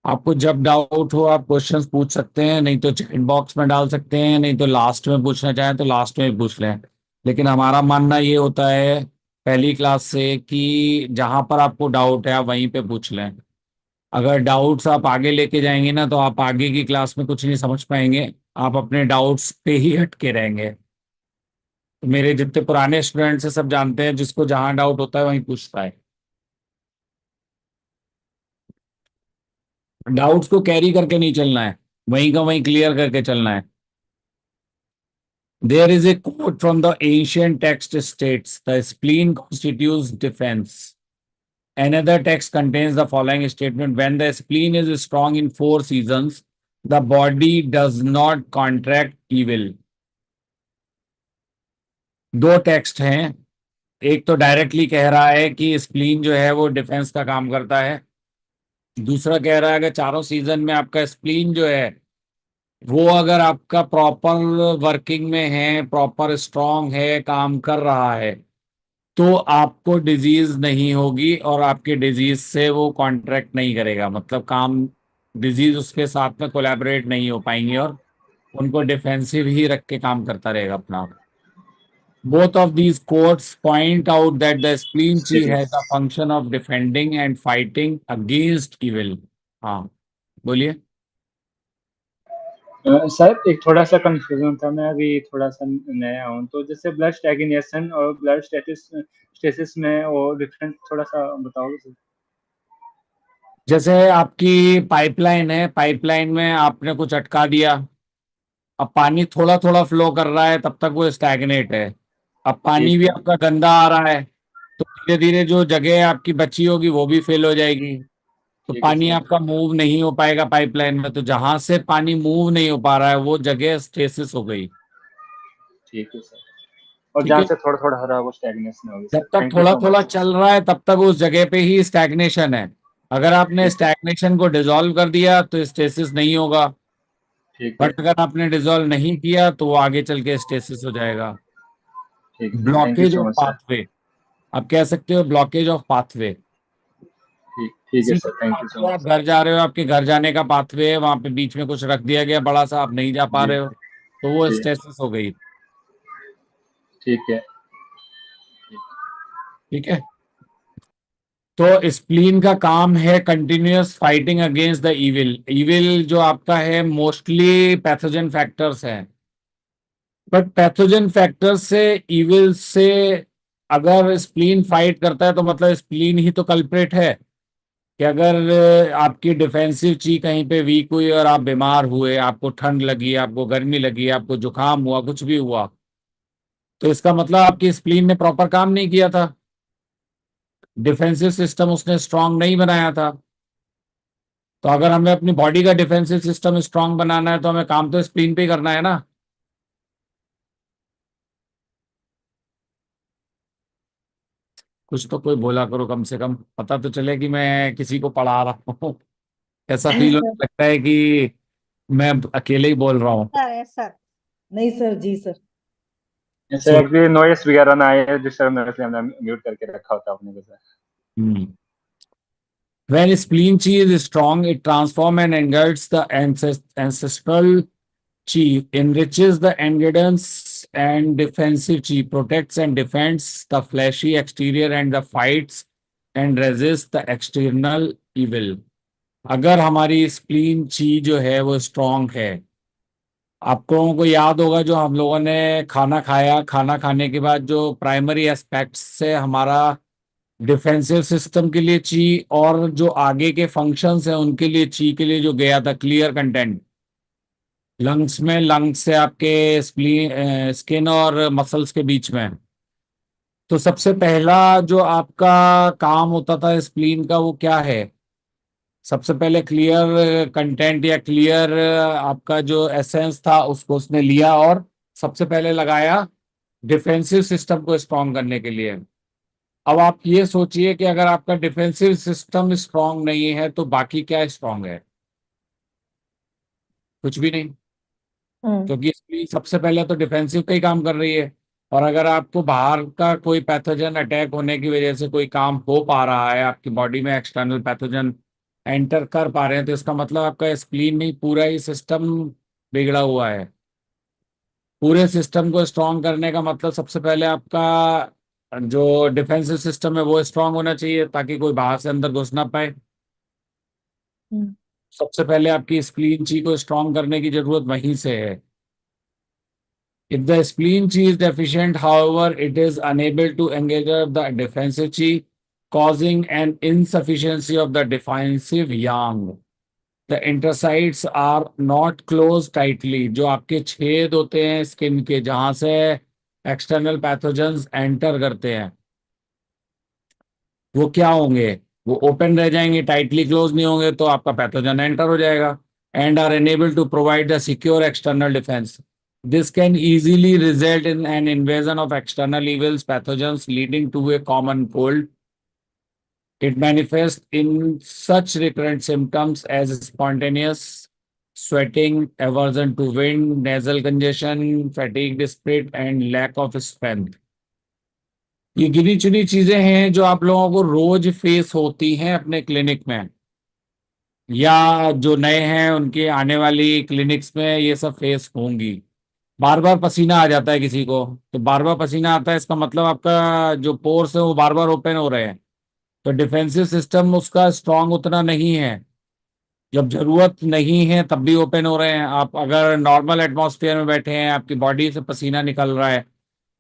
आपको जब डाउट हो आप क्वेश्चंस पूछ सकते हैं, नहीं तो चैट बॉक्स में डाल सकते हैं, नहीं तो लास्ट में पूछना चाहें तो लास्ट में भी पूछ लें। लेकिन हमारा मानना ये होता है पहली क्लास से कि जहां पर आपको डाउट है आप वहीं पे पूछ लें। अगर डाउट्स आप आगे लेके जाएंगे ना तो आप आगे की क्लास में कुछ नहीं समझ पाएंगे, आप अपने डाउट्स पे ही अटके रहेंगे। तो मेरे जितने पुराने स्टूडेंट्स हैं सब जानते हैं, जिसको जहां डाउट होता है वहीं पूछता है। डाउट्स को कैरी करके नहीं चलना है, वहीं का वहीं क्लियर करके चलना है। There is a quote from the ancient text states, the spleen constitutes defense. Another text contains the following statement: when the spleen is strong in 4 seasons, the body does not contract evil. दो text हैं, एक तो directly कह रहा है कि spleen जो है वो डिफेंस का काम करता है, दूसरा कह रहा है कि चारों सीजन में आपका स्प्लीन जो है वो अगर आपका प्रॉपर वर्किंग में है, प्रॉपर स्ट्रांग है, काम कर रहा है, तो आपको डिजीज नहीं होगी और आपके डिजीज से वो कॉन्ट्रैक्ट नहीं करेगा, मतलब काम, डिजीज उसके साथ में कोलैबोरेट नहीं हो पाएंगे और उनको डिफेंसिव ही रख के काम करता रहेगा अपना। Both of these quotes point out that the spleen chi has a function of defending and fighting against evil. हाँ, बोलिए। सर एक थोड़ा सा कंफ्यूजन था, मैं अभी थोड़ा सा नया हूँ, तो जैसे ब्लड स्टैग्नेशन और ब्लड स्टेसिस में वो डिफरेंस थोड़ा सा बताओगे सर? जैसे आपकी पाइपलाइन है, पाइपलाइन में आपने कुछ अटका दिया, अब पानी थोड़ा थोड़ा फ्लो कर रहा है, तब तक वो स्टैग्नेट है। अब पानी भी आपका गंदा आ रहा है तो धीरे धीरे जो जगह आपकी बची होगी वो भी फेल हो जाएगी। तो ठीक है पानी सर। आपका मूव नहीं हो पाएगा पाइपलाइन में, तो जहां से पानी मूव नहीं हो पा रहा है वो जगह स्टेसिस हो गई। ठीक है सर। और ठीक जहाँ है, से थोड़ा थोड़ा हरा वो स्टैग्नेशन होगी जब सर। तक थैंक यू थोड़ा सो थोड़ा मच। चल रहा है तब तक उस जगह पे ही स्टैग्नेशन है। अगर आपने ठीक है। स्टैग्नेशन को डिसॉल्व कर दिया तो स्टेसिस नहीं होगा, ठीक है। बट अगर आपने डिसॉल्व नहीं किया तो वो आगे चल के स्टेसिस हो जाएगा। ठीक है। Thank you blockage so of much sir. Pathway, आप कह सकते हो ब्लॉकेज ऑफ पाथवे। ठीक है किसी सर। थैंक यू सो आप मच। घर जा रहे हो, आपके घर जाने का पाथवे है, वहां पे बीच में कुछ रख दिया गया बड़ा सा, आप नहीं जा पा जी रहे हो, तो वो जी। स्टेसिस हो गई। ठीक है। ठीक है, तो स्प्लीन का काम है continuous fighting against the evil. Evil जो आपका है मोस्टली पैथोजन फैक्टर्स है, बट पैथोजन फैक्टर्स से, इविल से अगर स्प्लीन फाइट करता है तो मतलब स्प्लीन ही तो कल्प्रेट है। कि अगर आपकी डिफेंसिव ची कहीं पे वीक हुई और आप बीमार हुए, आपको ठंड लगी, आपको गर्मी लगी, आपको जुकाम हुआ, कुछ भी हुआ, तो इसका मतलब आपकी स्प्लीन ने प्रॉपर काम नहीं किया था, डिफेंसिव सिस्टम उसने स्ट्रांग नहीं बनाया था। तो अगर हमें अपनी बॉडी का डिफेंसिव सिस्टम स्ट्रांग बनाना है तो हमें काम तो स्प्लीन पे ही करना है ना। कुछ तो कोई बोला करो, कम से कम पता तो चले कि मैं किसी को पढ़ा रहा हूँ। ऐसा फील होने सर लगता है कि मैं अकेले ही बोल रहा हूँ। सर सर नहीं सर जी सर। सर एक्चुअली नॉइस वगैरह ना आए डिस्टर्ब ना, इसलिए हमने म्यूट करके रखा होता अपने को sir. When spleen chi is strong, it transforms and engages the ancestral chi, enriches the endurance and defensive chi, protects and defends the fleshy exterior and the fights and resists the external evil. अगर हमारी spleen ची जो है वो strong है, आप लोगों को याद होगा जो हम लोगों ने खाना खाया, खाना खाने के बाद जो प्राइमरी एस्पेक्ट्स से हमारा डिफेंसिव सिस्टम के लिए ची और जो आगे के फंक्शंस हैं उनके लिए ची के लिए जो गया था क्लियर कंटेंट लंग्स में, लंग्स से आपके स्किन और मसल्स के बीच में। तो सबसे पहला जो आपका काम होता था स्प्लीन का वो क्या है? सबसे पहले क्लियर कंटेंट या क्लियर आपका जो एसेंस था उसको उसने लिया और सबसे पहले लगाया डिफेंसिव सिस्टम को स्ट्रॉन्ग करने के लिए। अब आप ये सोचिए कि अगर आपका डिफेंसिव सिस्टम स्ट्रांग नहीं है तो बाकी क्या स्ट्रांग है? कुछ भी नहीं, क्योंकि इसलिए सबसे पहले तो डिफेंसिव पे ही काम कर रही है। और अगर आपको बाहर का कोई पैथोजन अटैक होने की वजह से कोई काम हो पा रहा है, आपकी बॉडी में एक्सटर्नल पैथोजन एंटर कर पा रहे हैं, तो इसका मतलब आपका स्प्लीन नहीं, पूरा ही सिस्टम बिगड़ा हुआ है। पूरे सिस्टम को स्ट्रांग करने का मतलब सबसे पहले आपका जो डिफेंसिव सिस्टम है वो स्ट्रांग होना चाहिए ताकि कोई बाहर से अंदर घुस ना पाए। सबसे पहले आपकी स्प्लीन ची को स्ट्रांग करने की जरूरत वहीं से है। If the spleen chi is deficient, however, it is unable to engage the defensive chi, causing an insufficiency of the defensive yang. The interstices are not closed tightly. जो आपके छेद होते हैं स्किन के जहां से एक्सटर्नल पैथोजेंस एंटर करते हैं वो क्या होंगे? वो ओपन रह जाएंगे, टाइटली क्लोज नहीं होंगे, तो आपका पैथोजन एंटर हो जाएगा and are enabled to provide the secure external defense. This can easily result in an invasion of external evils pathogens leading to a common cold. It manifests in such recurrent symptoms as spontaneous sweating, aversion to wind, nasal congestion, fatigue, spirit, and lack of strength. ये गिनी चुनी चीजें हैं जो आप लोगों को रोज face होती हैं अपने क्लिनिक में, या जो नए हैं उनके आने वाली क्लिनिक्स में ये सब फेस होंगी। बार बार पसीना आ जाता है किसी को, तो बार बार पसीना आता है इसका मतलब आपका जो पोर्स है वो बार बार ओपन हो रहे हैं, तो डिफेंसिव सिस्टम उसका स्ट्रांग उतना नहीं है। जब जरूरत नहीं है तब भी ओपन हो रहे हैं। आप अगर नॉर्मल एटमॉस्फेयर में बैठे हैं, आपकी बॉडी से पसीना निकल रहा है,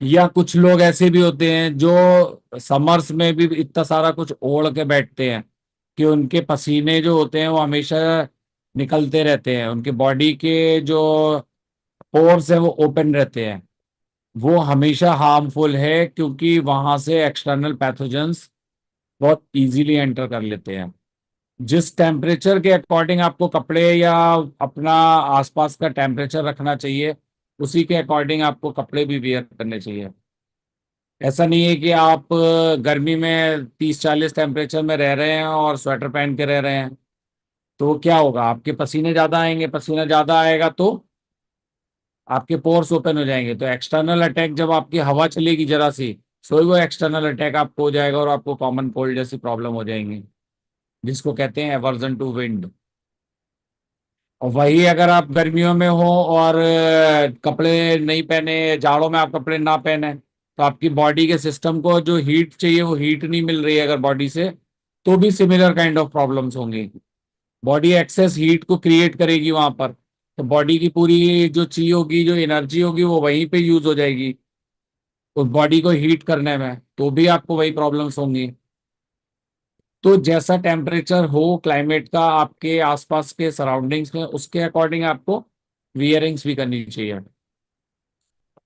या कुछ लोग ऐसे भी होते हैं जो समर्स में भी इतना सारा कुछ ओढ़ के बैठते हैं कि उनके पसीने जो होते हैं वो हमेशा निकलते रहते हैं, उनके बॉडी के जो पोर्स है वो ओपन रहते हैं, वो हमेशा हार्मफुल है क्योंकि वहां से एक्सटर्नल पैथोजेंस बहुत इजीली एंटर कर लेते हैं। जिस टेम्परेचर के अकॉर्डिंग आपको कपड़े या अपना आसपास का टेम्परेचर रखना चाहिए, उसी के अकॉर्डिंग आपको कपड़े भी वेयर करने चाहिए। ऐसा नहीं है कि आप गर्मी में 30-40 टेम्परेचर में रह रहे हैं और स्वेटर पहन के रह रहे हैं, तो क्या होगा, आपके पसीने ज़्यादा आएंगे, पसीना ज़्यादा आएगा तो आपके पोर्स ओपन हो जाएंगे, तो एक्सटर्नल अटैक जब आपकी हवा चलेगी जरा सी, सो वो एक्सटर्नल अटैक आपको हो जाएगा और आपको कॉमन कोल्ड जैसी प्रॉब्लम हो जाएंगी, जिसको कहते हैं एवर्जन टू विंड। और वही अगर आप गर्मियों में हो और कपड़े नहीं पहने, जाड़ों में आप कपड़े ना पहने, तो आपकी बॉडी के सिस्टम को जो हीट चाहिए वो हीट नहीं मिल रही है अगर बॉडी से, तो भी सिमिलर काइंड ऑफ प्रॉब्लम्स होंगी। बॉडी एक्सेस हीट को क्रिएट करेगी वहां पर, तो बॉडी की पूरी जो ची होगी, जो एनर्जी होगी, वो वहीं पे यूज हो जाएगी उस बॉडी को हीट करने में, तो भी आपको वही प्रॉब्लम्स होंगी। तो जैसा टेम्परेचर हो क्लाइमेट का आपके आसपास के सराउंडिंग्स में, उसके अकॉर्डिंग आपको वियरिंग्स भी करनी चाहिए।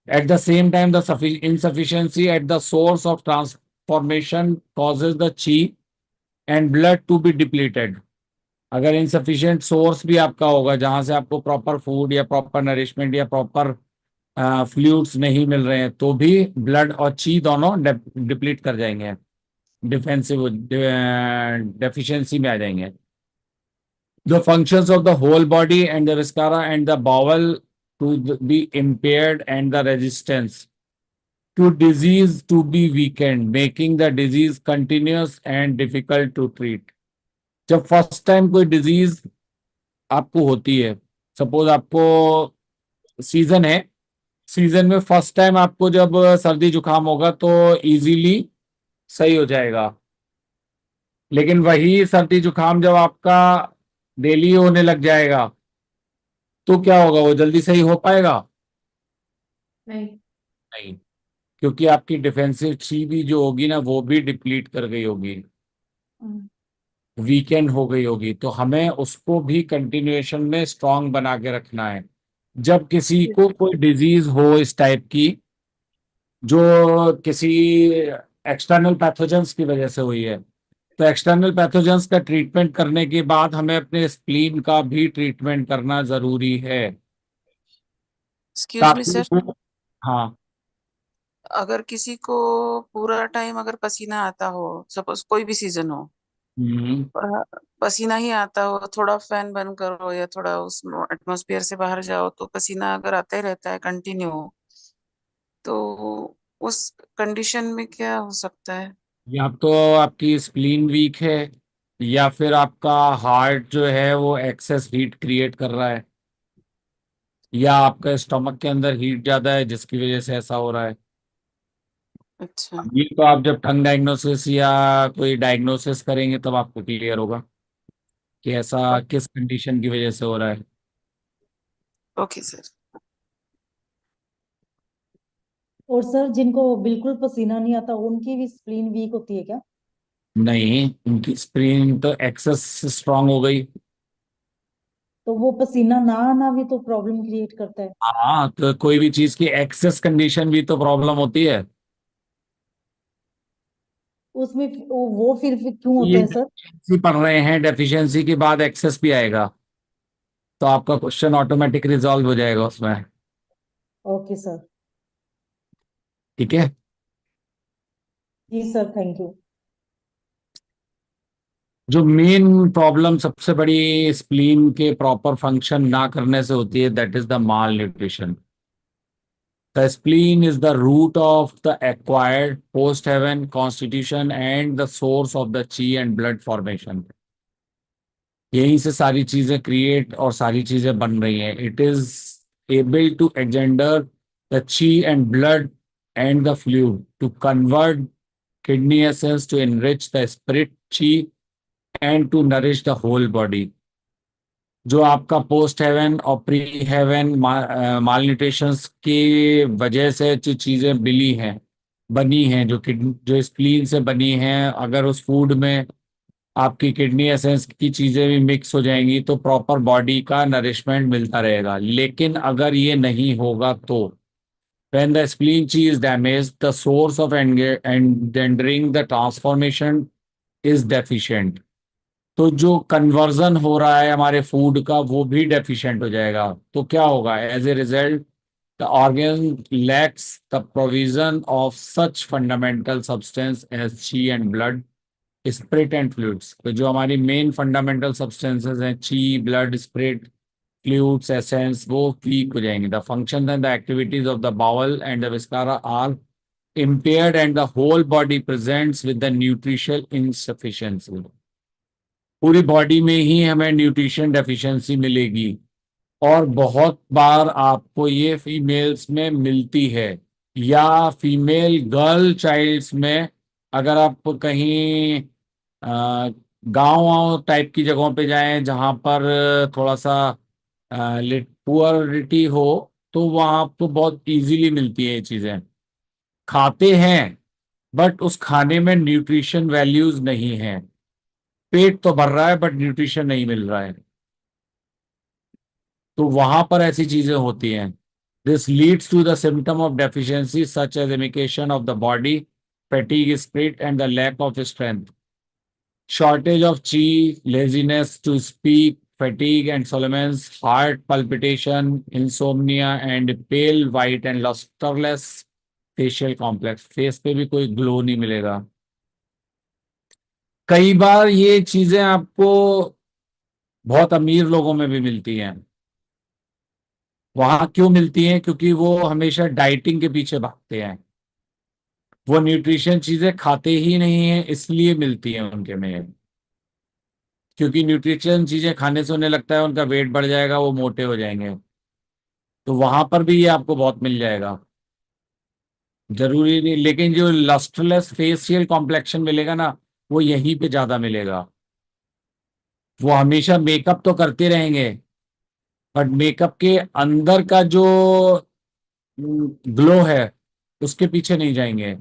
At the same time the insufficiency at the source of transformation causes the chi and blood to be depleted। अगर इनसफिशिएंट सोर्स भी आपका होगा जहां से आपको प्रॉपर फूड या प्रॉपर नरिशमेंट या प्रॉपर फ्लूइड्स नहीं मिल रहे हैं, तो भी ब्लड और ची दोनों डिप्लीट कर जाएंगे, डिफेंसिव डेफिशिएंसी में आ जाएंगे। The functions of the whole body and the viscera and the bowel to be impaired and the resistance to disease to be weakened, making the disease continuous and difficult to treat। जब first time कोई disease आपको होती है, suppose आपको season है, season में first time आपको जब सर्दी जुकाम होगा तो इजीली सही हो जाएगा, लेकिन वही सर्दी जुकाम जब आपका डेली होने लग जाएगा तो क्या होगा, वो जल्दी सही हो पाएगा? नहीं। नहीं, क्योंकि आपकी डिफेंसिव ची भी जो होगी ना, वो भी डिप्लीट कर गई होगी, वीकेंड हो गई होगी। तो हमें उसको भी कंटिन्यूएशन में स्ट्रांग बना के रखना है। जब किसी को कोई डिजीज हो इस टाइप की, जो किसी एक्सटर्नल पैथोजेंस की वजह से हुई है, तो एक्सटर्नल पैथोजेंस का ट्रीटमेंट करने के बाद हमें अपने स्प्लीन का भी ट्रीटमेंट करना जरूरी है, एक्सक्यूज मी ताकि सर, वो- हाँ। अगर किसी को पूरा टाइम अगर पसीना आता हो, सपोज कोई भी सीजन हो हम्म। और पसीना ही आता हो, थोड़ा फैन बंद करो या थोड़ा उस एटमॉस्फेयर से बाहर जाओ तो पसीना अगर आता ही रहता है कंटिन्यू, तो उस कंडीशन में क्या हो सकता है? या तो आपकी स्प्लीन वीक है, या फिर आपका हार्ट जो है वो एक्सेस हीट क्रिएट कर रहा है, या आपका स्टमक के अंदर हीट ज्यादा है जिसकी वजह से ऐसा हो रहा है। अच्छा। ये तो आप जब टंग डायग्नोसिस या कोई डायग्नोसिस करेंगे तब आपको क्लियर होगा कि ऐसा किस कंडीशन की वजह से हो रहा है। Okay sir. और सर जिनको बिल्कुल पसीना नहीं आता उनकी भी स्प्लीन वीक होती है क्या? नहीं, उनकी स्प्लीन तो एक्सेस स्ट्रांग हो गई। तो वो पसीना ना आना भी तो प्रॉब्लम क्रिएट करता है। हाँ, तो कोई भी चीज की एक्सेस कंडीशन भी तो प्रॉब्लम होती है। उसमें वो फिर क्यों होता ये है सर? डेफिशिएंसी पढ़ रहे हैं, डेफिशिएंसी के बाद एक्सेस भी आएगा, तो आपका क्वेश्चन ऑटोमेटिक रिजॉल्व हो जाएगा उसमें। Okay sir. ठीक है। जी सर, थैंक यू। जो मेन प्रॉब्लम सबसे बड़ी स्प्लीन के प्रॉपर फंक्शन ना करने से होती है, that is the malnutrition. The spleen is the root of the acquired post heaven constitution and the source of the chi and blood formation. यहीं से सारी चीजें क्रिएट और सारी चीजें बन रही हैं। It is able to engender the chi and blood and the fluid to convert kidney essence to enrich the spirit chi and to nourish the whole body। जो आपका पोस्ट हेवन और प्री हेवन माल nutrition की वजह से जो चीजें मिली हैं, बनी हैं, जो स्प्लीन से बनी हैं, अगर उस फूड में आपकी किडनी एसेंस की चीजें भी मिक्स हो जाएंगी तो प्रॉपर बॉडी का नरिशमेंट मिलता रहेगा। लेकिन अगर ये नहीं होगा तो when the spleen chi is damaged, the source of engendering the transformation is deficient। तो जो कन्वर्जन हो रहा है हमारे फूड का वो भी डेफिशिएंट हो जाएगा। तो क्या होगा? As a result the organ lacks the provision of such fundamental substance as chi and blood, spirit and fluids. तो जो हमारी मेन फंडामेंटल सब्सटेंसेस हैं, chi, blood, spirit, fluids, essence, वो वीक हो जाएंगे। The function and the activities of the bowel and the viscera are impaired and the whole body presents with the nutritional insufficiency। पूरी body में ही हमें nutrition deficiency मिलेगी। और बहुत बार आपको ये फीमेल्स में मिलती है, या फीमेल गर्ल चाइल्ड्स में। अगर आप कहीं गांव टाइप की जगहों पे जाएं जहां पर थोड़ा सा पुअरिटी हो, तो वहां आपको बहुत इजीली मिलती है ये चीजें। खाते हैं बट उस खाने में न्यूट्रिशन वैल्यूज नहीं है। पेट तो भर रहा है बट न्यूट्रिशन नहीं मिल रहा है। तो वहां पर ऐसी चीजें होती हैं। This leads to the symptom of deficiency such as emaciation of the body, fatigue, spirit and the lack of strength, shortage of chi, laziness to speak, fatigue and solemness, heart palpitation, insomnia and pale white and lusterless facial complex। Face पे भी कोई glow नहीं मिलेगा। कई बार ये चीजें आपको बहुत अमीर लोगों में भी मिलती हैं। वहां क्यों मिलती हैं? क्योंकि वो हमेशा डाइटिंग के पीछे भागते हैं, वो न्यूट्रिशन चीजें खाते ही नहीं है, इसलिए मिलती हैं उनके में। क्योंकि न्यूट्रिशन चीजें खाने से उन्हें लगता है उनका वेट बढ़ जाएगा, वो मोटे हो जाएंगे। तो वहां पर भी ये आपको बहुत मिल जाएगा। जरूरी नहीं, लेकिन जो लस्टरलेस फेशियल कॉम्प्लेक्शन मिलेगा ना, वो यहीं पे ज्यादा मिलेगा। वो हमेशा मेकअप तो करते रहेंगे बट मेकअप के अंदर का जो ग्लो है उसके पीछे नहीं जाएंगे।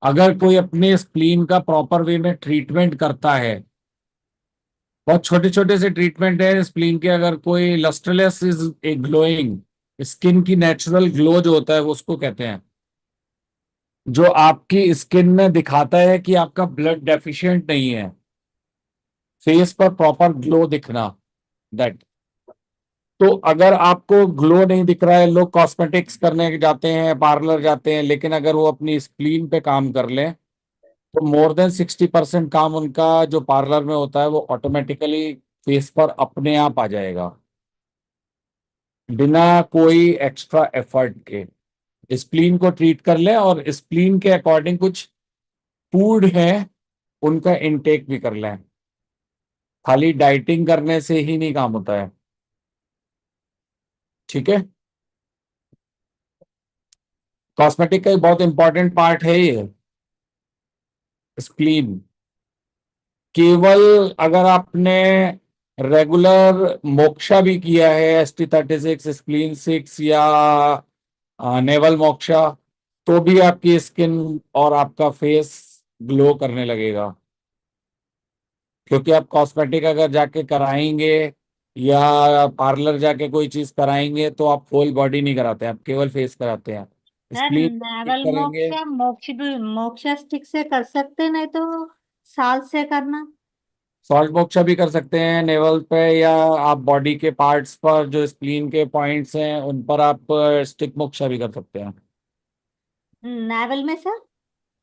अगर कोई अपने स्प्लीन का प्रॉपर वे में ट्रीटमेंट करता है, बहुत छोटे छोटे से ट्रीटमेंट है स्प्लीन के, अगर कोई lustreless is a glowing, skin की नेचुरल ग्लो जो होता है वो उसको कहते हैं, जो आपकी स्किन में दिखाता है कि आपका ब्लड डेफिशिएंट नहीं है, फेस पर प्रॉपर ग्लो दिखना, दैट। तो अगर आपको ग्लो नहीं दिख रहा है, लोग कॉस्मेटिक्स करने जाते हैं, पार्लर जाते हैं, लेकिन अगर वो अपनी स्प्लीन पे काम कर लें तो मोर देन 60% काम उनका जो पार्लर में होता है वो ऑटोमेटिकली फेस पर अपने आप आ जाएगा, बिना कोई एक्स्ट्रा एफर्ट के। स्प्लीन को ट्रीट कर लें और स्प्लीन के अकॉर्डिंग कुछ फूड है उनका इनटेक भी कर लें। खाली डाइटिंग करने से ही नहीं काम होता है, ठीक है। कॉस्मेटिक का एक बहुत इंपॉर्टेंट पार्ट है ये स्प्लीन। केवल अगर आपने रेगुलर मोक्षा भी किया है, ST36, स्प्लीन 6 या नेवल मोक्षा, तो भी आपकी स्किन और आपका फेस ग्लो करने लगेगा। क्योंकि आप कॉस्मेटिक अगर जाके कराएंगे या पार्लर जाके कोई चीज कराएंगे तो आप होल बॉडी नहीं कराते, आप केवल फेस कराते हैं। सर स्प्लीन नेवल करेंगे, मोक्षा स्टिक से कर सकते, नहीं तो साल से करना। सॉल्ट मोक्षा भी कर सकते हैं नेवल पे, या आप बॉडी के पार्ट्स पर जो स्प्लीन के पॉइंट्स हैं उन पर आप स्टिक मोक्षा भी कर सकते हैं। नेवल में सर।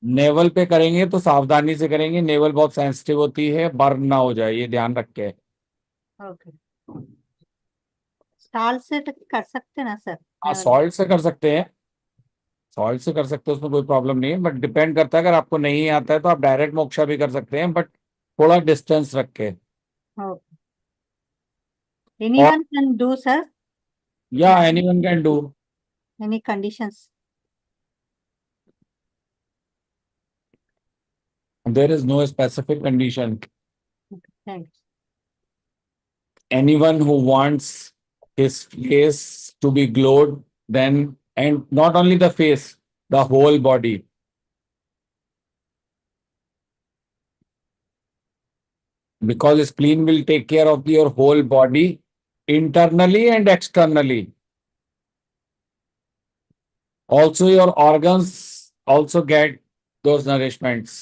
नेवल पे करेंगे तो सावधानी से करेंगे, नेवल बहुत सेंसिटिव होती है, बर्न ना हो जाए ये ध्यान रख के। ओके, साल से तो कर सकते ना सर हाँ, नेवल। सॉल्ट से कर सकते हैं, सॉल्ट से कर सकते हैं, उसमें कोई प्रॉब्लम नहीं है। बट डिपेंड करता है, अगर आपको नहीं आता है तो आप डायरेक्ट मोक्षा भी कर सकते हैं, बट थोड़ा डिस्टेंस रख के। ओके, और एनीवन कैन डू सर, या anyone can do. Any conditions. There is no specific condition. Thanks. Anyone who wants his face to be glowed, then, and not only the face, the whole body, because spleen will take care of your whole body internally and externally. Also your organs also get those nourishments.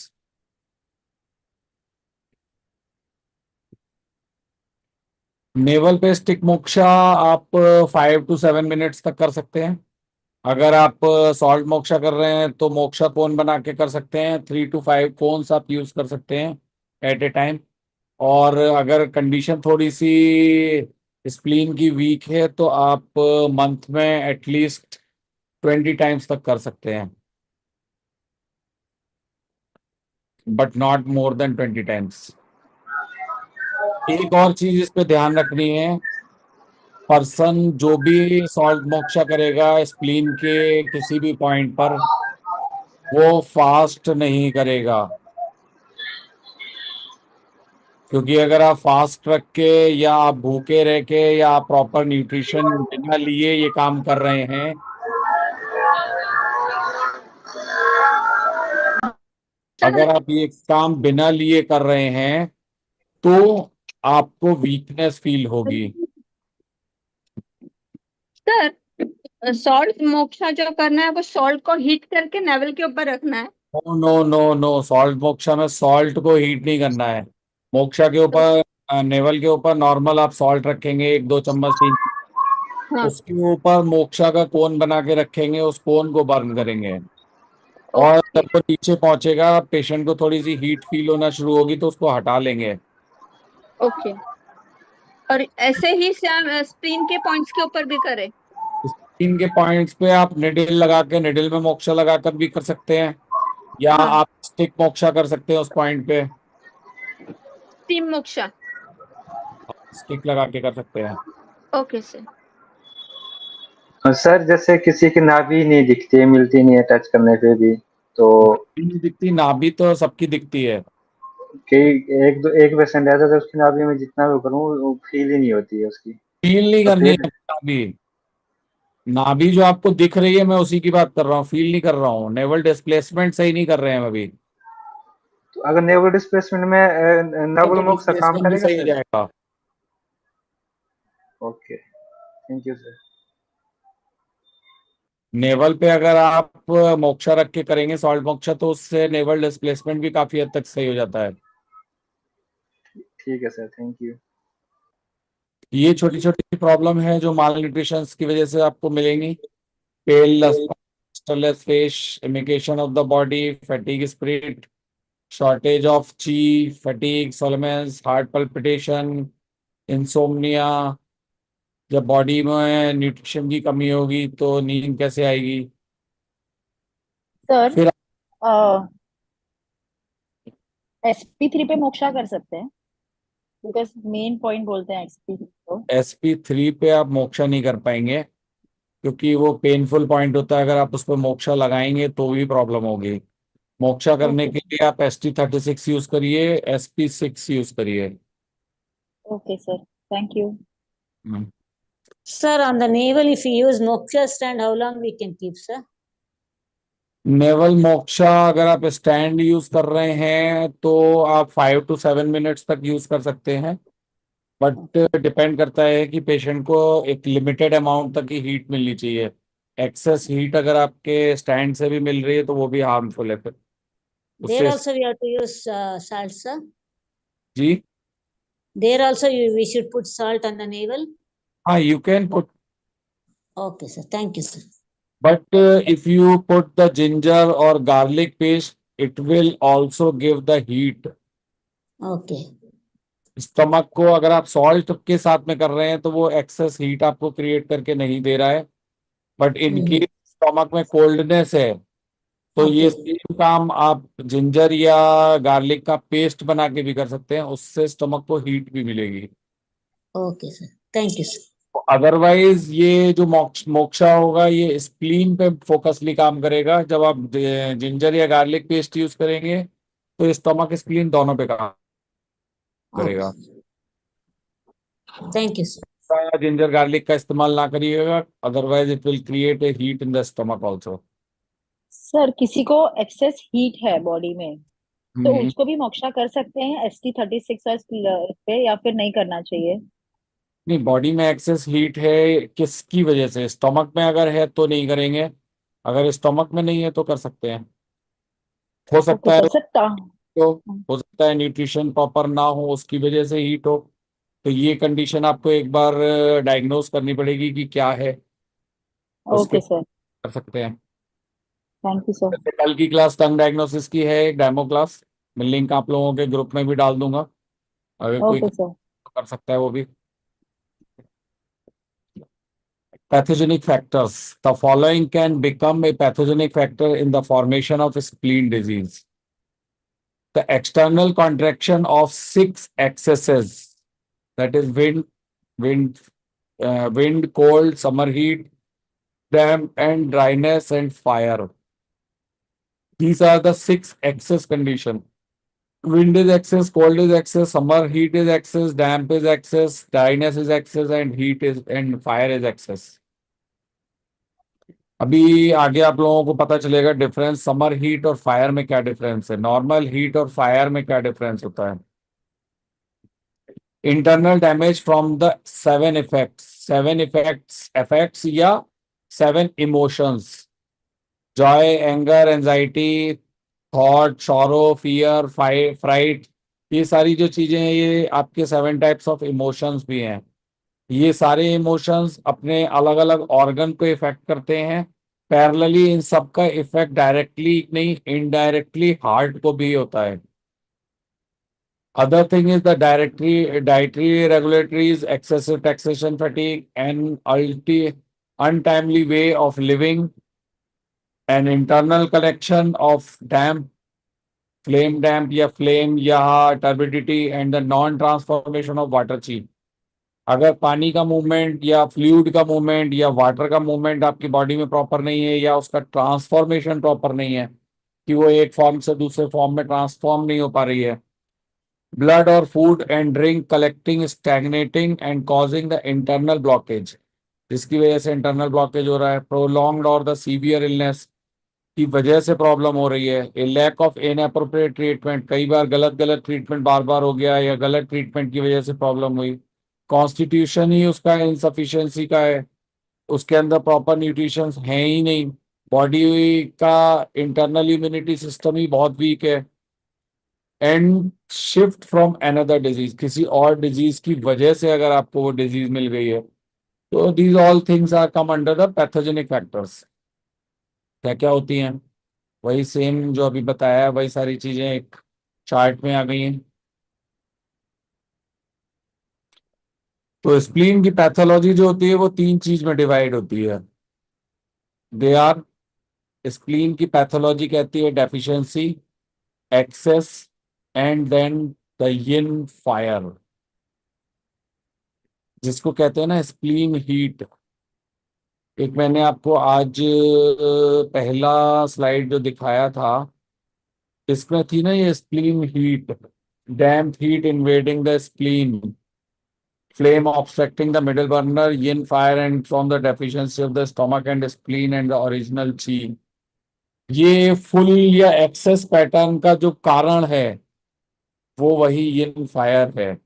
Naval पे stick moksha आप 5 to 7 minutes तक कर सकते हैं। अगर आप salt moksha कर रहे हैं तो मोक्षा कोन बना के कर सकते हैं, 3 to 5 कोन्स आप यूज कर सकते हैं एट ए टाइम। और अगर कंडीशन थोड़ी सी स्प्लीन की वीक है तो आप मंथ में एटलीस्ट 20 टाइम्स तक कर सकते हैं, but not more than 20 times. एक और चीज इस पे ध्यान रखनी है, पर्सन जो भी सॉल्ट मोक्षा करेगा स्प्लीन के किसी भी पॉइंट पर, वो फास्ट नहीं करेगा। क्योंकि अगर आप फास्ट रख के या आप भूखे रह के या आप प्रॉपर न्यूट्रिशन बिना लिए ये काम कर रहे हैं, अगर आप ये काम बिना लिए कर रहे हैं तो आपको वीकनेस फील होगी। सर सॉल्ट मोक्षा जो करना है वो सॉल्ट को हीट करके नेवल के ऊपर रखना है। No no no no, salt moxa में सॉल्ट को हीट नहीं करना है। मोक्षा के तो ऊपर नेवल के ऊपर नॉर्मल आप सॉल्ट रखेंगे, 1-2 चम्मच 3, हाँ उसके ऊपर मोक्षा का कोन बना के रखेंगे, उस कोन को बर्न करेंगे। और ओके जब वो नीचे पहुंचेगा, पेशेंट को थोड़ी सी हीट फील होना शुरू होगी तो उसको हटा लेंगे। ओके। और ऐसे ही स्प्लीन के पॉइंट्स के ऊपर भी करें? स्किन के पॉइंट्स पे आप निडिल लगा के, निडिल में मोक्षा लगाकर भी कर सकते हैं, या हाँ आप स्टिक मोक्षा कर सकते हैं उस पॉइंट पे, स्टीम मोक्षा। स्टिक लगा के कर सकते हैं। Okay sir. सर जैसे किसी की नाभि नहीं दिखती है, मिलती नहीं है टच करने पे भी, तो नाभि नहीं दिखती, नाभि तो सबकी दिखती है। कई एक पेशेंट ऐसा था उसकी नाभि में जितना भी करूँ वो फील ही नहीं होती है उसकी। फील नहीं तो करनी है फिर नाभि। नाभि जो आपको दिख रही है मैं उसी की बात कर रहा हूँ, फील नहीं कर रहा हूँ। नेवल डिस्प्लेसमेंट सही नहीं कर रहे हैं हम अभी। तो अगर नेवल डिस्प्लेसमेंट में नवल तो मोक्ष काम डिस्प्लेसमेंट भी करेगा सही हो सर? जाएगा। Okay, thank you sir. Naval पे अगर आप मोक्षा रख के करेंगे सॉल्ट मोक्षा, तो उससे नेवल डिस्प्लेसमेंट भी काफी हद तक सही हो जाता है। ठीक है सर, थैंक यू। ये छोटी छोटी प्रॉब्लम है जो माल न्यूट्रिशन की वजह से आपको मिलेंगी। Pale lustreless face, emaciation of the body, fatigue spirit, shortage of chi, fatigue, solemness, heart palpitation, insomnia. जब बॉडी में न्यूट्रिशन की कमी होगी तो नींद कैसे आएगी। सर फिर SP3 पे मोक्षा कर सकते हैं, बिकॉज मेन पॉइंट बोलते हैं SP3 को। SP3 पे आप मोक्षा नहीं कर पाएंगे, क्योंकि वो पेनफुल पॉइंट होता है। अगर आप उस पर मोक्षा लगाएंगे तो भी प्रॉब्लम होगी। मोक्षा करने ओके के लिए आप ST36 यूज करिए, SP6 यूज करिए। Okay sir, thank you. Hmm. Sir, on the navel, if you use moksha stand, how long we can keep, sir? Naval moksha अगर आप स्टैंड यूज कर रहे हैं तो आप 5 to 7 मिनट्स तक यूज कर सकते हैं, बट डिपेंड करता है कि पेशेंट को एक लिमिटेड अमाउंट तक ही हीट मिलनी चाहिए। एक्सेस हीट अगर आपके स्टैंड से भी मिल रही है तो वो भी हार्मफुल है फिर There उससे। also we have to use salt, sir. जी There also we should put salt on the navel. हाँ, you can put, Okay, sir. Thank you, sir. but if you put the ginger or garlic paste, it will also give the heat. Okay. Stomach को अगर आप salt के साथ में कर रहे हैं तो वो एक्सेस हीट आपको क्रिएट करके नहीं दे रहा है, बट इनकेस स्टमक में कोल्डनेस है तो ये Okay. सेम काम आप जिंजर या गार्लिक का पेस्ट बना के भी कर सकते हैं, उससे स्टमक को हीट भी मिलेगी। Okay, sir. Thank you, sir. Otherwise ये जो मोक्षा होगा ये स्प्लीन पे फोकसली काम करेगा। जब आप जिंजर या गार्लिक पेस्ट यूज करेंगे तो स्टमक स्प्लीन दोनों पे काम करेगा। Okay. Thank you, sir. Ginger garlic का इस्तेमाल ना करिएगा, otherwise it will create a heat in the stomach also. Sir किसी को एक्सेस हीट है बॉडी में तो उसको भी मोक्षा कर सकते हैं ST36 और इस पे, या फिर नहीं करना चाहिए? नहीं, बॉडी में एक्सेस हीट है किसकी वजह से, स्टमक में अगर है तो नहीं करेंगे, अगर स्टमक में नहीं है तो कर सकते हैं। हो ओके, सकता है कर सकता। तो, हो सकता है न्यूट्रिशन प्रॉपर ना हो उसकी वजह से हीट हो, तो ये कंडीशन आपको एक बार डायग्नोज करनी पड़ेगी कि क्या है, उसके ओके सर, कर सकते हैं। Thank you sir. जैसे कल की क्लास टंग डायग्नोसिस की है, एक डेमो क्लास, मैं लिंक आप लोगों के ग्रुप में भी डाल दूंगा, अगर कोई ओके सर। कर सकता है वो भी। Pathogenic factors. The following can become a pathogenic factor in the formation of spleen disease. The external contraction of six excesses, that is wind, wind, cold, summer heat, damp and dryness and fire. These are the six excess condition. Wind is excess, cold is excess, summer heat is excess, damp is excess, dryness is excess, and heat is and fire is excess. अभी आगे आप लोगों को पता चलेगा difference summer heat और fire में क्या डिफरेंस है, नॉर्मल हीट और फायर में क्या डिफरेंस होता है। Internal damage from the seven effects या seven emotions, joy, anger, anxiety, thought, sorrow, fear, fright, ये सारी जो चीजें हैं ये आपके 7 टाइप्स ऑफ इमोशंस भी हैं। ये सारे इमोशंस अपने अलग अलग ऑर्गन को इफेक्ट करते हैं। पैरेलली इन सब का इफेक्ट डायरेक्टली नहीं, इनडायरेक्टली हार्ट को भी होता है। Other thing is the dietary regularities, excessive taxation, fatigue and untimely way of living, an internal collection of damp, phlegm damp या फ्लेम या turbidity and the non transformation of water chi. अगर पानी का movement या fluid का movement या water का movement आपकी बॉडी में प्रॉपर नहीं है, या उसका ट्रांसफॉर्मेशन प्रॉपर नहीं है कि वो एक फॉर्म से दूसरे फॉर्म में ट्रांसफॉर्म नहीं हो पा रही है, ब्लड और food and drink collecting stagnating and causing the internal blockage, जिसकी वजह से इंटरनल ब्लॉकेज हो रहा है, प्रोलॉन्ग्ड और द सीवियर इलनेस की वजह से प्रॉब्लम हो रही है, a lack of inappropriate treatment, कई बार गलत गलत ट्रीटमेंट बार बार हो गया या गलत ट्रीटमेंट की वजह से प्रॉब्लम हुई, कॉन्स्टिट्यूशन ही उसका इनसफिशिएंसी का है, उसके अंदर प्रॉपर न्यूट्रिशन है ही नहीं, बॉडी का इंटरनल इम्यूनिटी सिस्टम ही बहुत वीक है, and shift from another disease, किसी और डिजीज की वजह से अगर आपको वो डिजीज मिल गई है, तो these all things are come under the pathogenic factors. क्या क्या होती हैं, वही सेम जो अभी बताया है, वही सारी चीजें एक चार्ट में आ गई हैं। तो स्प्लीन की पैथोलॉजी जो होती है वो 3 चीज में डिवाइड होती है। दे आर, स्प्लीन की पैथोलॉजी कहती है deficiency, excess and then the yin fire, जिसको कहते हैं ना स्प्लीन हीट। एक मैंने आपको आज पहला स्लाइड जो दिखाया था, इसमें थी ना ये spleen heat, damp heat invading the spleen, flame obstructing the middle burner, yin fire, and from the deficiency of the stomach and spleen and the original chi। ये फुल या एक्सेस पैटर्न का जो कारण है वो वही यिन फायर है।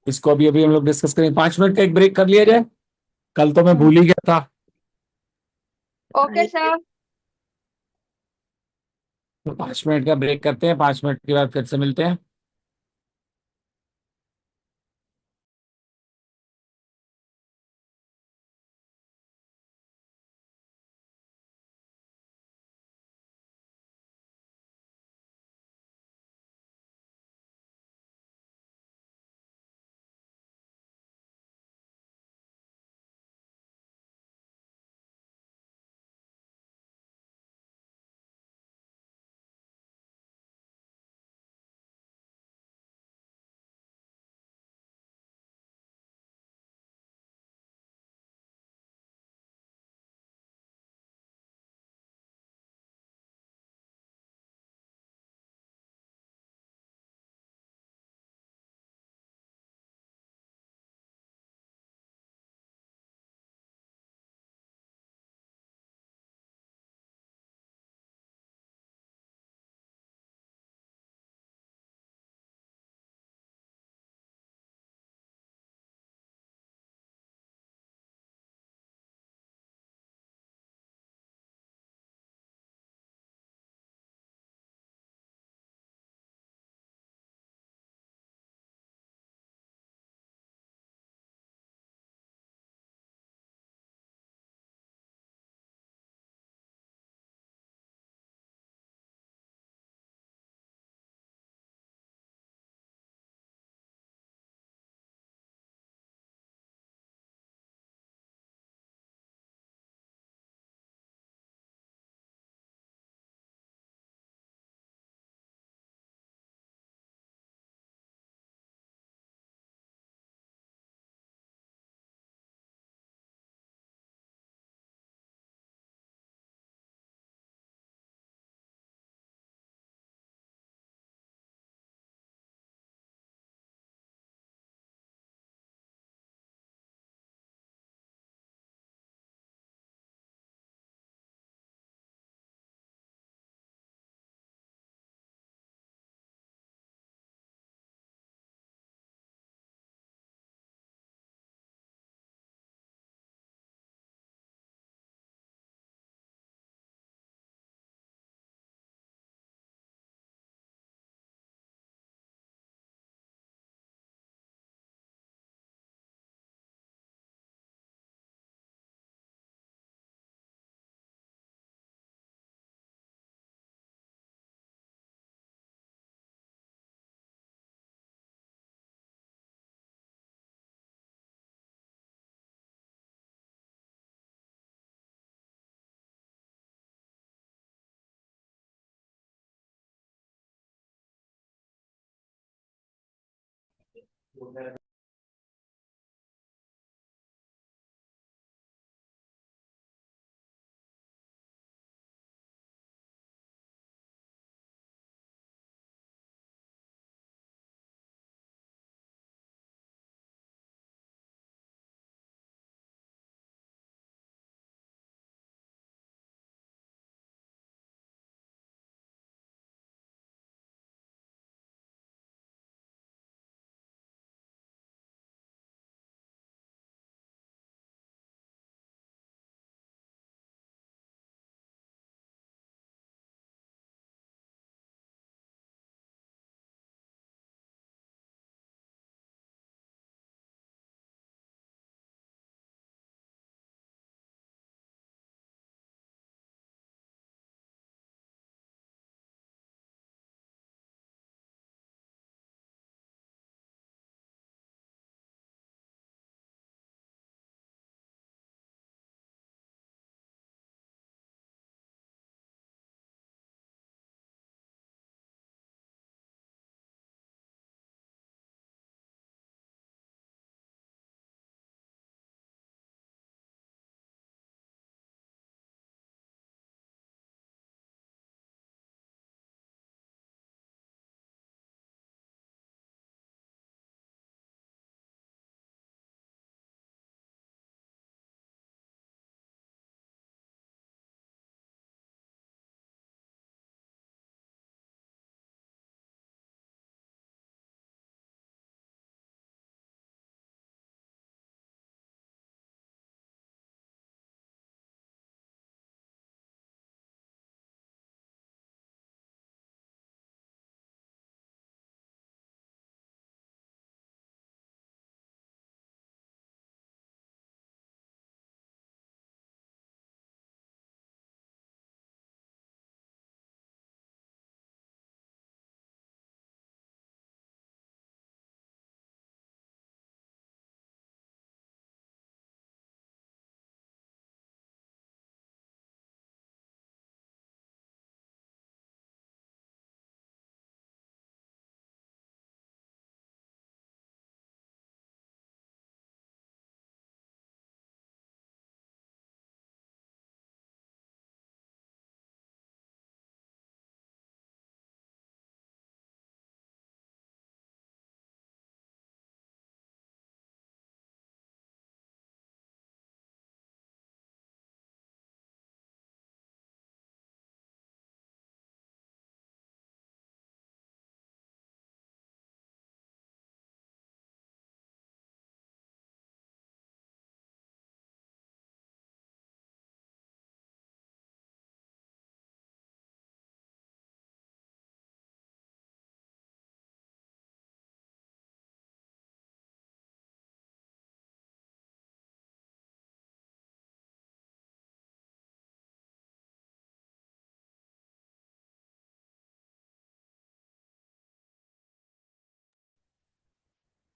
इसको अभी अभी हम लोग डिस्कस करेंगे। 5 मिनट का एक ब्रेक कर लिया जाए, कल तो मैं भूल ही गया था। Okay sir. तो 5 मिनट का ब्रेक करते हैं, 5 मिनट के बाद फिर से मिलते हैं।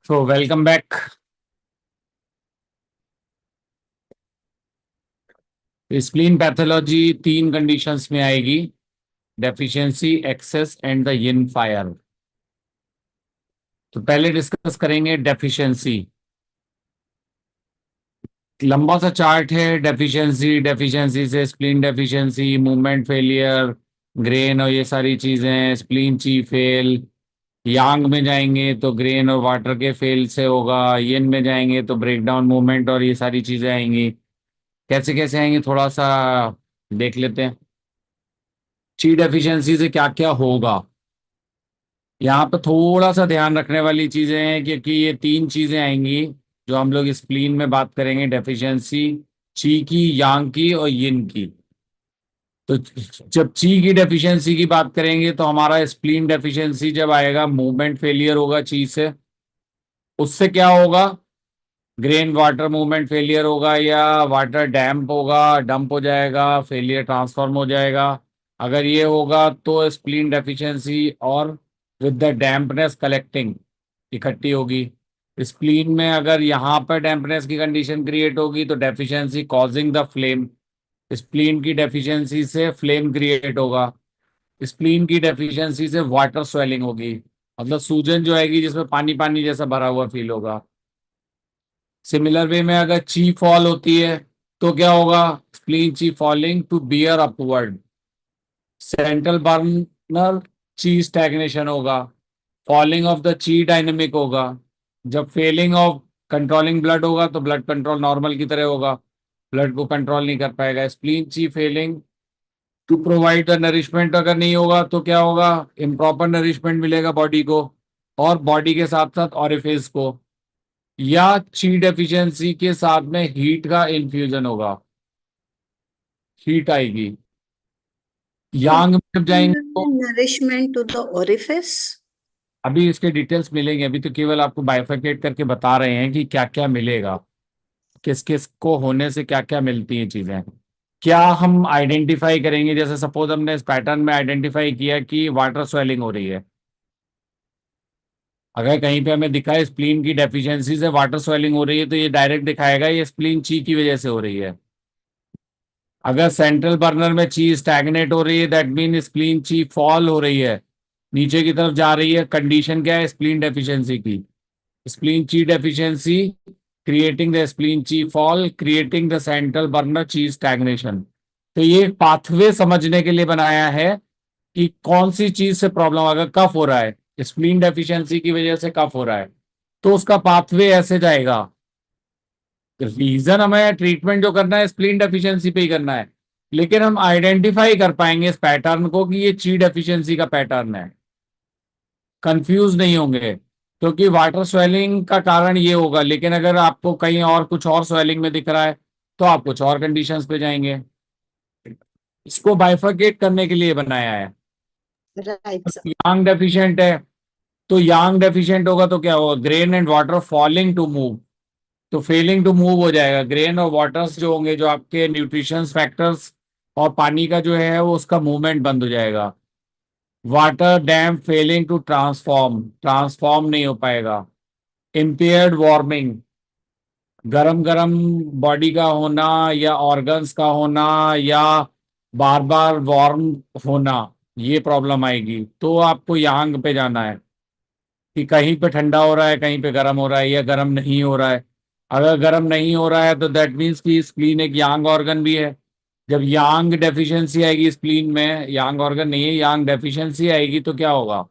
So welcome back. Spleen pathology 3 conditions में आएगी, deficiency, excess and the yin fire. तो पहले डिस्कस करेंगे डेफिशिएंसी। लंबा सा चार्ट है, डेफिशिएंसी से spleen deficiency, movement failure, grain और ये सारी चीजें, स्प्लीन ची फेल। यांग में जाएंगे तो ग्रेन और वाटर के फेल से होगा, यिन में जाएंगे तो ब्रेकडाउन मूवमेंट और ये सारी चीजें आएंगी। कैसे कैसे आएंगे थोड़ा सा देख लेते हैं। ची डेफिशिएंसी से क्या क्या होगा, यहाँ पे थोड़ा सा ध्यान रखने वाली चीजें हैं, क्योंकि ये 3 चीजें आएंगी जो हम लोग स्प्लीन में बात करेंगे, डेफिशिएंसी, ची की, यांग की और यिन की। तो जब ची की डेफिशिएंसी की बात करेंगे तो हमारा स्प्लीन डेफिशिएंसी जब आएगा, मूवमेंट फेलियर होगा ची से। उससे क्या होगा, ग्रेन वाटर मूवमेंट फेलियर होगा या वाटर डैम्प होगा, डंप हो जाएगा, फेलियर ट्रांसफॉर्म हो जाएगा। अगर ये होगा तो स्प्लीन डेफिशिएंसी और विद द डैम्पनेस कलेक्टिंग इकट्ठी होगी। स्प्लीन में अगर यहाँ पर डैम्पनेस की कंडीशन क्रिएट होगी तो deficiency causing the flame, spleen की डेफिशिएंसी से फ्लेम क्रिएट होगा, स्प्लीन की डेफिशिएंसी से वाटर स्वेलिंग होगी मतलब सूजन जो आएगी जिसमें पानी पानी जैसा भरा हुआ फील होगा। सिमिलर वे में अगर ची फॉल होती है तो क्या होगा, spleen chi falling to bear upward, central burner chi stagnation होगा, falling of the chi dynamic होगा। जब फेलिंग ऑफ कंट्रोलिंग ब्लड होगा तो ब्लड कंट्रोल नॉर्मल की तरह होगा, ब्लड को कंट्रोल नहीं कर पाएगा। Spleen chi failing to provide the nourishment अगर नहीं होगा तो क्या होगा, इम्प्रॉपर नरिशमेंट मिलेगा बॉडी को, और बॉडी के साथ साथ ऑरिफिस को, या ची डेफिशिएंसी के साथ में हीट का इन्फ्यूजन होगा, हीट आएगी। यांग में जब जाएंगे तो नरिशमेंट टू द ओरिफिस। अभी इसके डिटेल्स मिलेंगे, अभी तो केवल आपको बाइफरकेट करके बता रहे हैं कि क्या क्या मिलेगा, किस किस को होने से क्या क्या मिलती हैं चीजें। क्या हम आइडेंटिफाई करेंगे, जैसे सपोज हमने इस पैटर्न में आइडेंटिफाई किया कि वाटर स्वेलिंग हो रही है, अगर कहीं पे हमें दिखा है स्प्लीन की डेफिशिएंसी से वाटर स्वेलिंग हो रही है तो ये डायरेक्ट दिखाएगा ये स्प्लीन ची की वजह से हो रही है। अगर सेंट्रल बर्नर में ची स्टैग्नेट हो रही है दैट मीन स्प्लीन ची फॉल हो रही है, नीचे की तरफ जा रही है, कंडीशन क्या है, स्प्लीन डेफिशिएंसी की। स्प्लीन ची डेफिशिएंसी क्रिएटिंग द स्प्लीन ची fall, creating the central burner chi stagnation. तो ये पाथवे समझने के लिए बनाया है कि कौन सी चीज से प्रॉब्लम, अगर कफ हो रहा है, स्प्लीन डेफिशिएंसी की वजह से कफ हो रहा है, तो उसका पाथवे ऐसे जाएगा। रीजन हमें ट्रीटमेंट जो करना है स्प्लीन डेफिशिएंसी पे ही करना है, लेकिन हम आइडेंटिफाई कर पाएंगे इस पैटर्न को कि ये ची डेफिशिएंसी का पैटर्न है, कंफ्यूज नहीं होंगे, क्योंकि वाटर स्वेलिंग का कारण ये होगा, लेकिन अगर आपको कहीं और कुछ और स्वेलिंग में दिख रहा है तो आप कुछ और कंडीशंस पे जाएंगे। इसको बाइफरकेट करने के लिए बनाया है। Right sir. यांग डेफिशिएंट है तो यांग डेफिशिएंट होगा तो क्या होगा, grain and water falling to move, तो फेलिंग टू मूव हो जाएगा। ग्रेन और वाटर्स जो होंगे, जो आपके न्यूट्रिशन फैक्टर्स और पानी का जो है वो उसका मूवमेंट बंद हो जाएगा। Water damp failing to transform, transform नहीं हो पाएगा। इम्पेयर्ड वार्मिंग, गरम गरम बॉडी का होना या ऑर्गन्स का होना या बार बार वार्म होना, ये प्रॉब्लम आएगी। तो आपको यांग पे जाना है कि कहीं पे ठंडा हो रहा है, कहीं पे गर्म हो रहा है, या गर्म नहीं हो रहा है। अगर गर्म नहीं हो रहा है तो दैट मीन्स कि स्प्लीन एक यांग ऑर्गन भी है। जब यांग डेफिशिएंसी आएगी स्प्लीन में, यांग ऑर्गन नहीं है, यांग डेफिशिएंसी आएगी तो क्या होगा,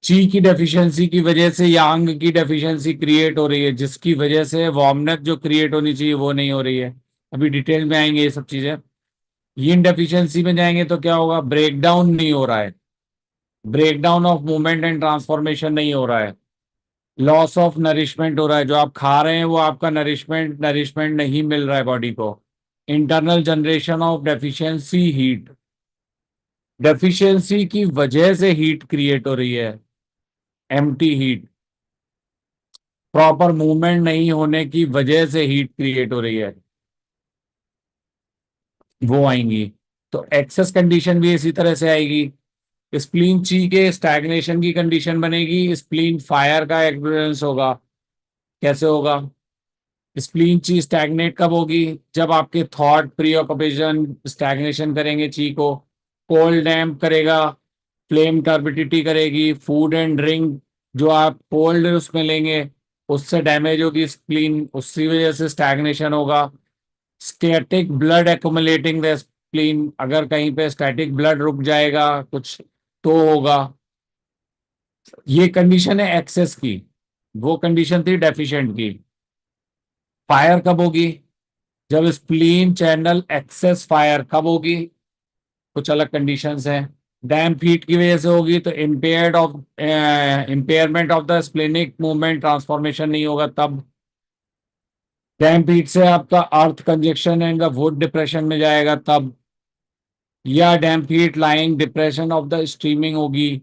ची की डेफिशिएंसी की वजह से यांग की डेफिशिएंसी क्रिएट हो रही है, जिसकी वजह से वार्मनेस जो क्रिएट होनी चाहिए वो नहीं हो रही है। अभी डिटेल में आएंगे ये सब चीजें। यिन डेफिशिएंसी में जाएंगे तो क्या होगा, ब्रेकडाउन नहीं हो रहा है, breakdown of movement and transformation नहीं हो रहा है, लॉस ऑफ नरिशमेंट हो रहा है, जो आप खा रहे हैं वो आपका नरिशमेंट नहीं मिल रहा है बॉडी को। Internal generation of deficiency heat, deficiency की वजह से हीट क्रिएट हो रही है, एम्प्टी हीट, प्रॉपर मूवमेंट नहीं होने की वजह से हीट क्रिएट हो रही है, वो आएंगी। तो एक्सेस कंडीशन भी इसी तरह से आएगी। स्प्लीन ची के स्टैग्नेशन की कंडीशन बनेगी, स्प्लीन फायर का एक्सपीरियंस होगा। कैसे होगा, स्प्लीन ची स्टैग्नेट कब होगी, जब आपके थॉट प्री ऑक्यूपेशन स्टैग्नेशन करेंगे, ची को कोल्ड डैम्प करेगा, फ्लेम टर्बिडिटी करेगी, फूड एंड ड्रिंक जो आप कोल्ड उसमें लेंगे उससे डैमेज होगी स्प्लीन, उसी वजह से स्टैग्नेशन होगा। स्टैटिक ब्लड एक्युमुलेटिंग द स्प्लीन, अगर कहीं पे स्टैटिक ब्लड रुक जाएगा कुछ तो होगा। ये कंडीशन है एक्सेस की, वो कंडीशन थी डेफिशिएंट की। फायर कब होगी, जब स्प्लीन चैनल एक्सेस फायर कब होगी, कुछ अलग कंडीशंस हैं। डैम्प हीट की वजह से होगी तो impairment of the splenic movement transformation नहीं होगा तब। डैम्प हीट से आपका earth conjunction and the wood depression में जाएगा तब, या damp heat lying depression of the streaming होगी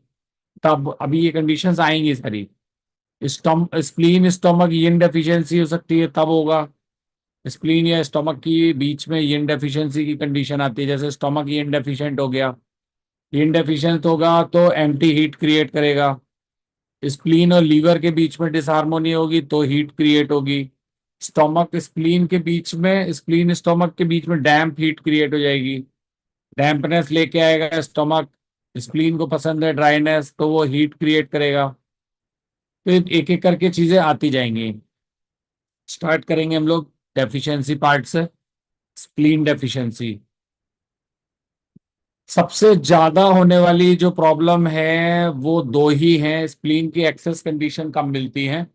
तब। अभी ये कंडीशंस आएंगी सारी। स्प्लीन स्टोमक यिन डेफिशिएंसी हो सकती है तब होगा, स्प्लीन या स्टोमक की बीच में यिन डेफिशिएंसी की कंडीशन आती है, जैसे स्टोमक यिन डेफिशिएंट हो गया, यिन डेफिशिएंट होगा तो एम्प्टी हीट क्रिएट करेगा। स्प्लीन और लीवर के बीच में डिसहार्मोनी होगी तो हीट क्रिएट होगी। स्टोमक स्प्लीन के बीच में, स्प्लीन स्टोमक के बीच में डैम्प हीट क्रिएट हो जाएगी, डैम्पनेस लेके आएगा स्टोमक, स्प्लीन को पसंद है ड्राइनेस, तो वो हीट क्रिएट करेगा। तो एक एक करके चीजें आती जाएंगी। स्टार्ट करेंगे हम लोग डेफिशिएंसी पार्ट से। स्प्लीन डेफिशिएंसी सबसे ज्यादा होने वाली जो प्रॉब्लम है वो दो ही हैं। स्प्लीन की एक्सेस कंडीशन कम मिलती है,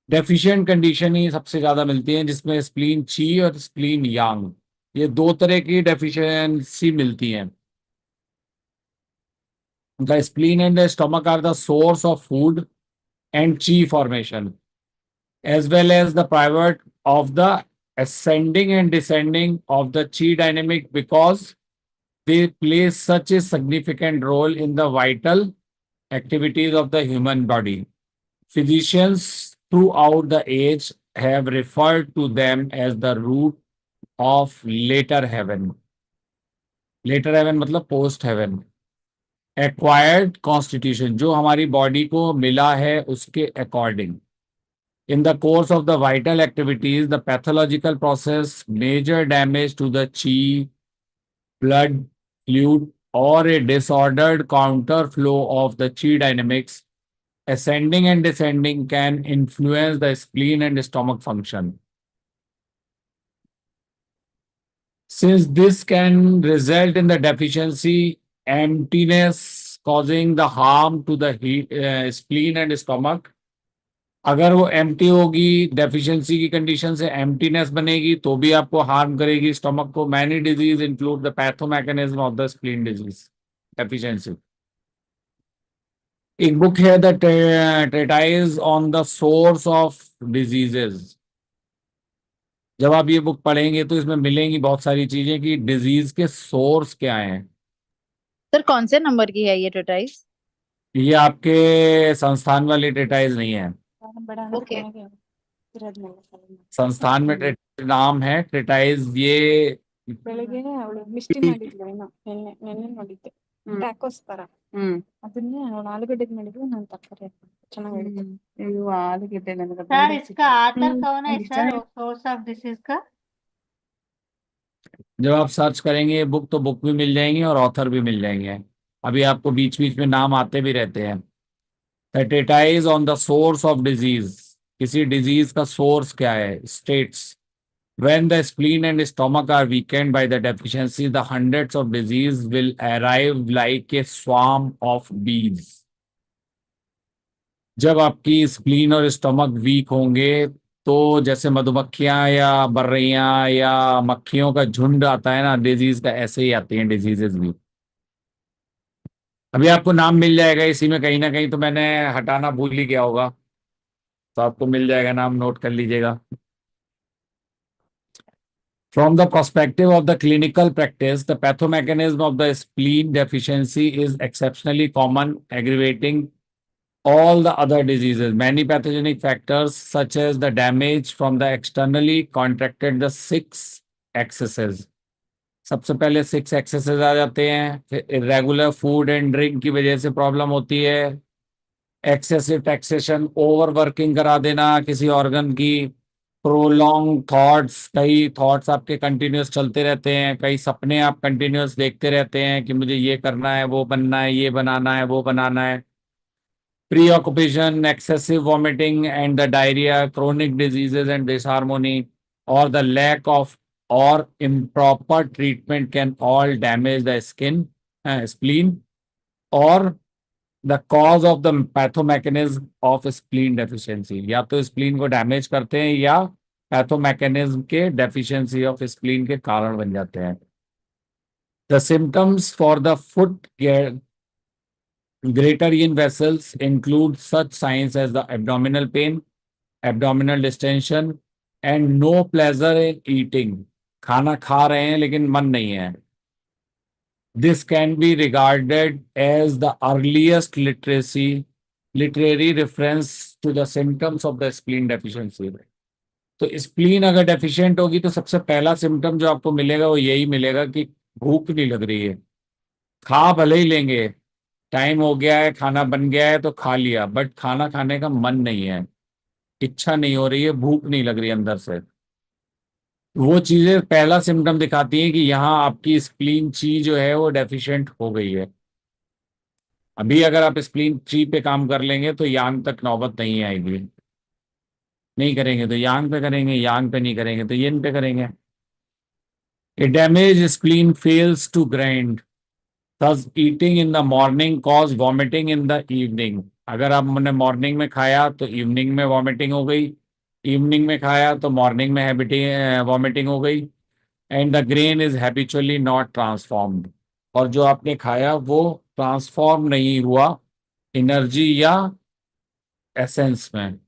डेफिशिएंट कंडीशन ही सबसे ज्यादा मिलती है, जिसमें स्प्लीन ची और स्प्लीन यांग, ये दो तरह की डेफिशिएंसी मिलती हैं। The spleen and the stomach are the source of food and chi formation, as well as the pivot of the ascending and descending of the chi dynamic, because they play such a significant role in the vital activities of the human body. Physicians throughout the age have referred to them as the root of later heaven. Later heaven मतलब post heaven. Acquired constitution, जो हमारी body को मिला है उसके according. In the course of the vital activities, the pathological process, major damage to the chi, blood, fluid, or a disordered counterflow of the chi dynamics, ascending and descending, can influence the spleen and stomach function. Since this can result in the deficiency, emptiness, causing the harm to the spleen and stomach. अगर वो empty होगी, deficiency की condition से emptiness बनेगी, तो भी आपको harm करेगी स्टमक को। Many disease include the pathomechanism of the spleen disease deficiency. एक बुक है the treatise on the source of diseases. जब आप ये बुक पढ़ेंगे तो इसमें मिलेंगी बहुत सारी चीजें कि डिजीज के सोर्स क्या हैं। सर कौन से नंबर की है ये ट्रेटाइज? ये आपके संस्थान वाली ट्रेटाइज नहीं है, ओके। संस्थान में नाम है ट्रेटाइज। ये ಬೆಳಗ್ಗೆ ಅವಳು ಮಿಷ್ಟಿ ಮಾಡಿದ್ಲು ಏನೋ ನೆನ್ನೆ ನೋಡಿದ್ದೆ ಟ್ಯಾಕೋಸ್ ತರ ಅದನ್ನ ಅವಳು ಆಲೂಗಡ್ಡೆದ್ ಮಾಡಿದ್ಲು ನಾನು ತರಕಾರಿ ಹಾಕಿದ್ದೆ ಚೆನ್ನಾಗಿತ್ತು ಇದು ಆಲೂಗಡ್ಡೆ ನನಗೆ सर इसका आथर कौन है सर, सोर्स ऑफ डिसीज का? जब आप सर्च करेंगे बुक तो बुक भी मिल जाएंगी और ऑथर भी मिल जाएंगे। अभी आपको बीच बीच में नाम आते भी रहते हैं। Treatise on the source of disease, किसी डिजीज का सोर्स क्या है, states when the spleen and stomach are weakened by the deficiency, the hundreds of diseases will arrive like a swarm of bees. जब आपकी स्प्लीन और stomach week होंगे तो जैसे मधुमक्खियां या बर्रियां या मक्खियों का झुंड आता है ना डिजीज का, ऐसे ही आती हैं डिजीजेस भी। अभी आपको नाम मिल जाएगा इसी में कहीं ना कहीं, तो मैंने हटाना भूल ही गया होगा, तो आपको मिल जाएगा नाम, नोट कर लीजिएगा। From the perspective of the clinical practice, the pathomechanism of the spleen deficiency is exceptionally common, aggravating all the other diseases. Many pathogenic factors, such as the damage from the externally contracted the 6 excesses. सबसे पहले 6 excesses आ जाते हैं। फिर irregular food and drink की वजह से problem होती है। एक्सेसिव टैक्सेशन, ओवर वर्किंग करा देना किसी ऑर्गन की। प्रोलॉन्ग थॉट्स, कई थॉट्स आपके कंटिन्यूस चलते रहते हैं, कई सपने आप कंटिन्यूस देखते रहते हैं कि मुझे ये करना है, वो बनना है, ये बनाना है, वो बनाना है। Preoccupation, excessive vomiting and the diarrhoea, chronic diseases and disharmony, or the lack of or improper treatment can all damage the spleen or the cause of the pathomechanism of spleen deficiency. या तो spleen को damage करते हैं या पैथोमैकेनिज्म के deficiency of spleen के कारण बन जाते हैं। The symptoms for the foot greater yin vessels include such signs as the abdominal pain, abdominal distension, and no pleasure in eating. खाना खा रहे हैं लेकिन मन नहीं है। This can be regarded as the earliest literary reference to the symptoms of the spleen deficiency. तो spleen अगर डेफिशिएंट होगी तो सबसे पहला सिम्टम जो आपको मिलेगा वो यही मिलेगा कि भूख नहीं लग रही है। खा भले ही लेंगे, टाइम हो गया है, खाना बन गया है तो खा लिया, बट खाना खाने का मन नहीं है, इच्छा नहीं हो रही है, भूख नहीं लग रही अंदर से। वो चीजें पहला सिम्टम दिखाती हैं कि यहाँ आपकी स्प्लीन ची जो है वो डेफिशिएंट हो गई है। अभी अगर आप स्प्लीन 3 पे काम कर लेंगे तो यांग तक नौबत नहीं आएगी। नहीं करेंगे तो यांग पे करेंगे, यांग पे नहीं करेंगे तो यिन पे करेंगे। A damaged spleen fails to grind. Thus, eating in the morning cause vomiting in the evening. अगर आपने मॉर्निंग में खाया तो इवनिंग में वॉमिटिंग हो गई, इवनिंग में खाया तो मॉर्निंग में वॉमिटिंग हो गई। And the grain is habitually not transformed, और जो आपने खाया वो ट्रांसफॉर्म नहीं हुआ एनर्जी या एसेंस में।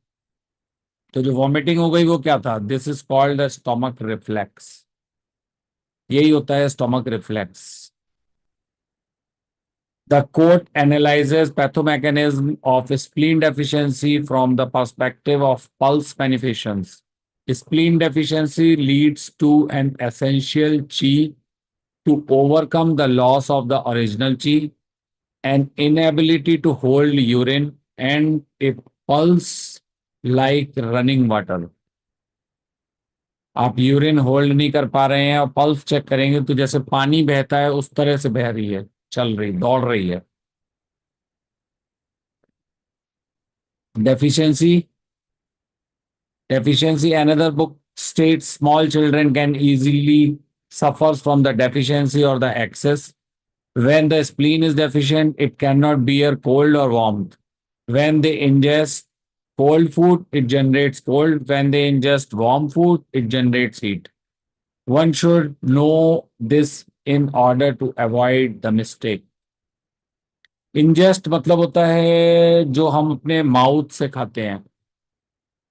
तो जो वॉमिटिंग हो गई वो क्या था? This is called the stomach reflex. यही होता है stomach reflex. The court analyzes pathomechanism of spleen deficiency from the perspective of pulse manifestations. Spleen deficiency leads to an essential chi to overcome the loss of the original chi, an inability to hold urine, and a pulse like running water. आप urine hold नहीं कर पा रहे हैं और pulse check करेंगे तो जैसे पानी बहता है उस तरह से बह रही है, चल रही, दौड़ रही है। Deficiency. Another book states small children can easily suffer from the deficiency or the excess. When the spleen is deficient, it cannot bear cold or warmth. When they ingest cold food, it generates cold. When they ingest warm food, it generates heat. One should know this in order to avoid the mistake. Ingest मतलब होता है जो हम अपने mouth से खाते हैं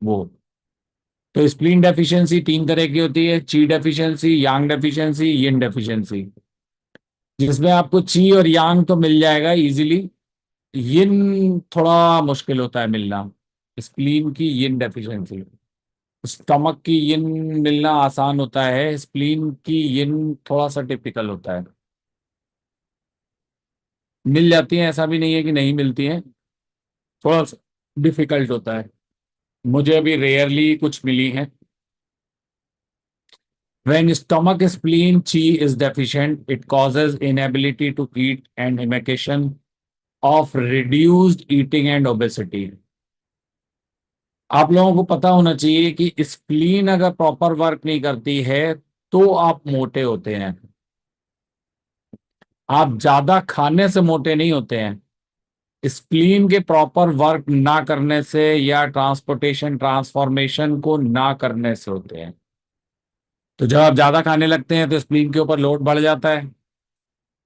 वो। तो स्प्लीन डेफिशिएंसी 3 तरह की होती है, ची डेफिशिएंसी, यांग डेफिशिएंसी, यिन डेफिशिएंसी। जिसमें आपको ची और यांग तो मिल जाएगा इजीली, यिन थोड़ा मुश्किल होता है मिलना। स्प्लीन की यिन डेफिशिएंसी, स्टमक की यिन मिलना आसान होता है, स्प्लीन की यिन थोड़ा सा टिपिकल होता है। मिल जाती हैं, ऐसा भी नहीं है कि नहीं मिलती हैं, थोड़ा सा डिफिकल्ट होता है। मुझे अभी रेयरली कुछ मिली हैं। When stomach spleen chi is deficient, it causes inability to eat and indication of reduced eating and obesity. आप लोगों को पता होना चाहिए कि स्प्लीन अगर प्रॉपर वर्क नहीं करती है तो आप मोटे होते हैं। आप ज्यादा खाने से मोटे नहीं होते हैं, स्प्लीन के प्रॉपर वर्क ना करने से या ट्रांसपोर्टेशन ट्रांसफॉर्मेशन को ना करने से होते हैं। तो जब आप ज्यादा खाने लगते हैं तो स्प्लीन के ऊपर लोड बढ़ जाता है,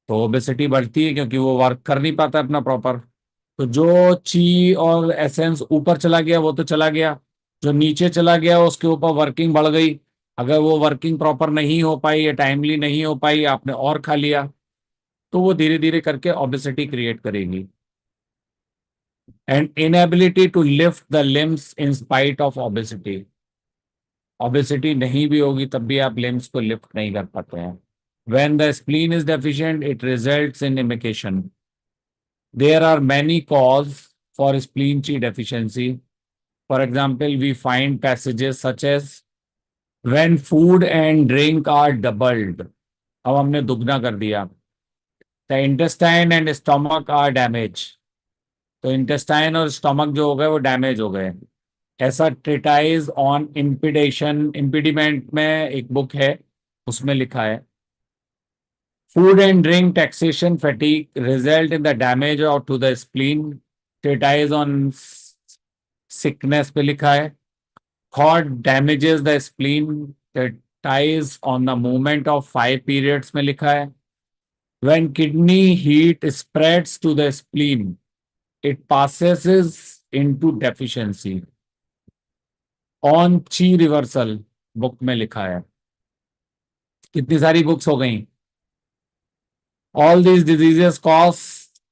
तो ओबेसिटी बढ़ती है क्योंकि वो वर्क कर नहीं पाता अपना प्रॉपर। तो जो ची और एसेंस ऊपर चला गया वो तो चला गया, जो नीचे चला गया उसके ऊपर वर्किंग बढ़ गई। अगर वो वर्किंग प्रॉपर नहीं हो पाई या टाइमली नहीं हो पाई, आपने और खा लिया, तो वो धीरे धीरे करके ओबेसिटी क्रिएट करेगी। And inability to lift the limbs in spite of obesity. Obesity नहीं भी होगी तब भी आप लिम्स को लिफ्ट नहीं कर पाते हैं। When the spleen is deficient, it results in emaciation. There are many causes for spleen chi deficiency. For example, we find passages such as when food and drink are doubled. अब हमने दुगना कर दिया। The intestine and stomach are damaged. तो intestine और stomach जो हो गए वो डैमेज हो गए। ऐसा ट्रीटाइज ऑन इम्पीडिमेंट में एक बुक है, उसमें लिखा है food and drink taxation fatigue result in the damage or to the spleen. Treatise on sickness पे लिखा है thought damages the spleen. Treatise on the movement of 5 periods में लिखा है when kidney heat spreads to the spleen it passes into deficiency. On chi reversal book में लिखा है। कितनी सारी बुक्स हो गई। All these diseases cause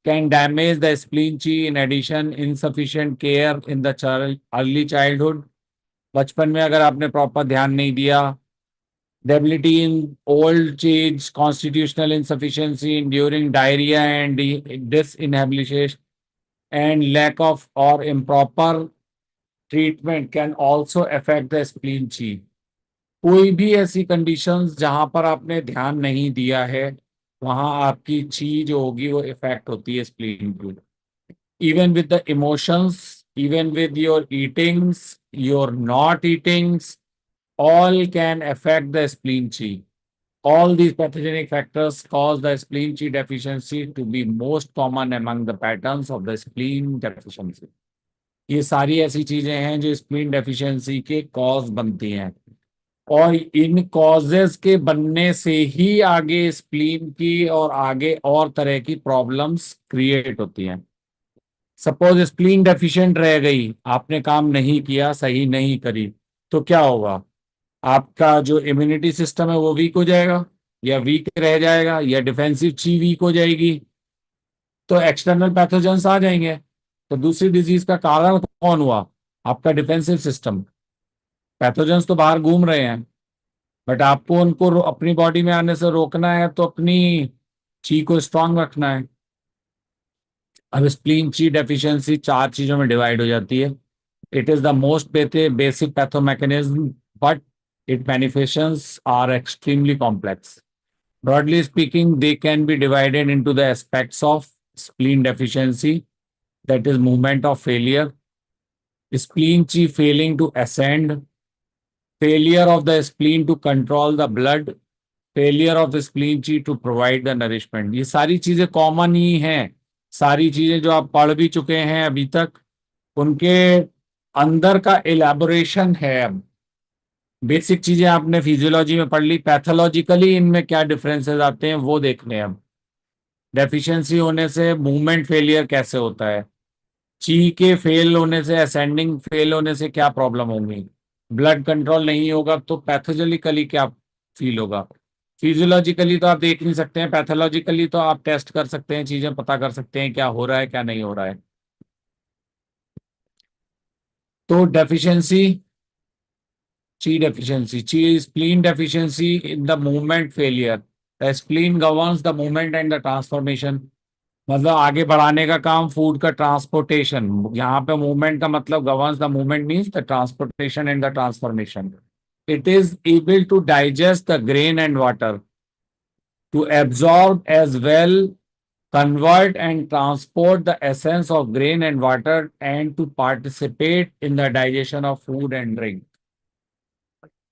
can damage the spleen chi. In addition, insufficient care in the early childhood. बचपन में अगर आपने प्रॉपर ध्यान नहीं दिया, debility in old age, constitutional insufficiency, enduring diarrhea and disinhibition, and lack of or improper treatment can also affect the spleen chi. कोई भी ऐसी कंडीशंस जहां पर आपने ध्यान नहीं दिया है वहां आपकी ची जो होगी वो इफेक्ट होती है स्प्लीन की। even with the emotions, even with your eatings, your not eatings, all can affect the spleen chi. All these pathogenic factors cause the spleen chi deficiency to be most common among the patterns of the spleen deficiency. ये सारी ऐसी चीजें हैं जो spleen deficiency के cause बनती हैं, और इन कॉजेस के बनने से ही आगे स्प्लीन की और आगे और तरह की प्रॉब्लम्स क्रिएट होती हैं। सपोज स्प्लीन डेफिशिएंट रह गई, आपने काम नहीं किया, सही नहीं करी, तो क्या होगा? आपका जो इम्यूनिटी सिस्टम है वो वीक हो जाएगा, या वीक रह जाएगा, या डिफेंसिव ची वीक हो जाएगी, तो एक्सटर्नल पैथोजेंस आ जाएंगे। तो दूसरी डिजीज का कारण कौन हुआ? आपका डिफेंसिव सिस्टम। पैथोजेंस तो बाहर घूम रहे हैं, बट आपको उनको अपनी बॉडी में आने से रोकना है, तो अपनी ची को स्ट्रांग रखना है। अब स्प्लीन ची डेफिशिएंसी 4 चीजों में डिवाइड हो जाती है। It is the most basic pathomechanism, but its manifestations are extremely complex. Broadly speaking, they can be divided into the aspects of spleen deficiency, that is movement of failure, spleen chi failing to ascend, failure of the spleen to control the blood, failure of the spleen chi to provide the nourishment. ये सारी चीजें common ही हैं, सारी चीजें जो आप पढ़ भी चुके हैं अभी तक, उनके अंदर का एलैबोरेशन है। अब बेसिक चीजें आपने फिजियोलॉजी में पढ़ ली, पैथोलॉजिकली इनमें क्या डिफरेंसेस आते हैं वो देखने हैं। अब डेफिशिएंसी होने से मूवमेंट फेलियर कैसे होता है, ची के फेल होने से, असेंडिंग फेल होने से क्या प्रॉब्लम होंगी, ब्लड कंट्रोल नहीं होगा तो पैथोलॉजिकली क्या फील होगा। फिजियोलॉजिकली तो आप देख नहीं सकते हैं, पैथोलॉजिकली तो आप टेस्ट कर सकते हैं, चीजें पता कर सकते हैं क्या हो रहा है क्या नहीं हो रहा है। तो deficiency, chi deficiency, chi is spleen deficiency in the movement failure. The spleen governs the movement and the transformation. मतलब आगे बढ़ाने का काम, फूड का ट्रांसपोर्टेशन। यहाँ पे मूवमेंट का मतलब governs the movement means the transportation and the transformation. It is able to digest the grain and water, to absorb as well, convert and transport the essence of grain and water, and to participate in the digestion of food and drink.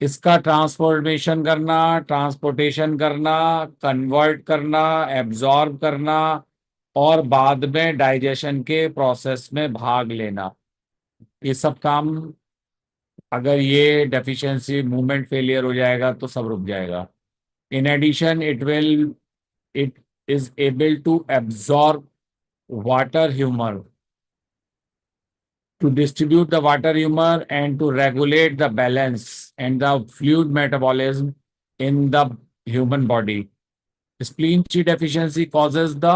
इसका transformation करना, transportation करना, convert करना, absorb करना, और बाद में digestion के process में भाग लेना, ये सब काम अगर ये डेफिशिएंसी मूवमेंट फेलियर हो जाएगा तो सब रुक जाएगा। In addition it is able to absorb water humor, to distribute the water humor, and to regulate the balance and the fluid metabolism in the human body. Spleen chi deficiency causes the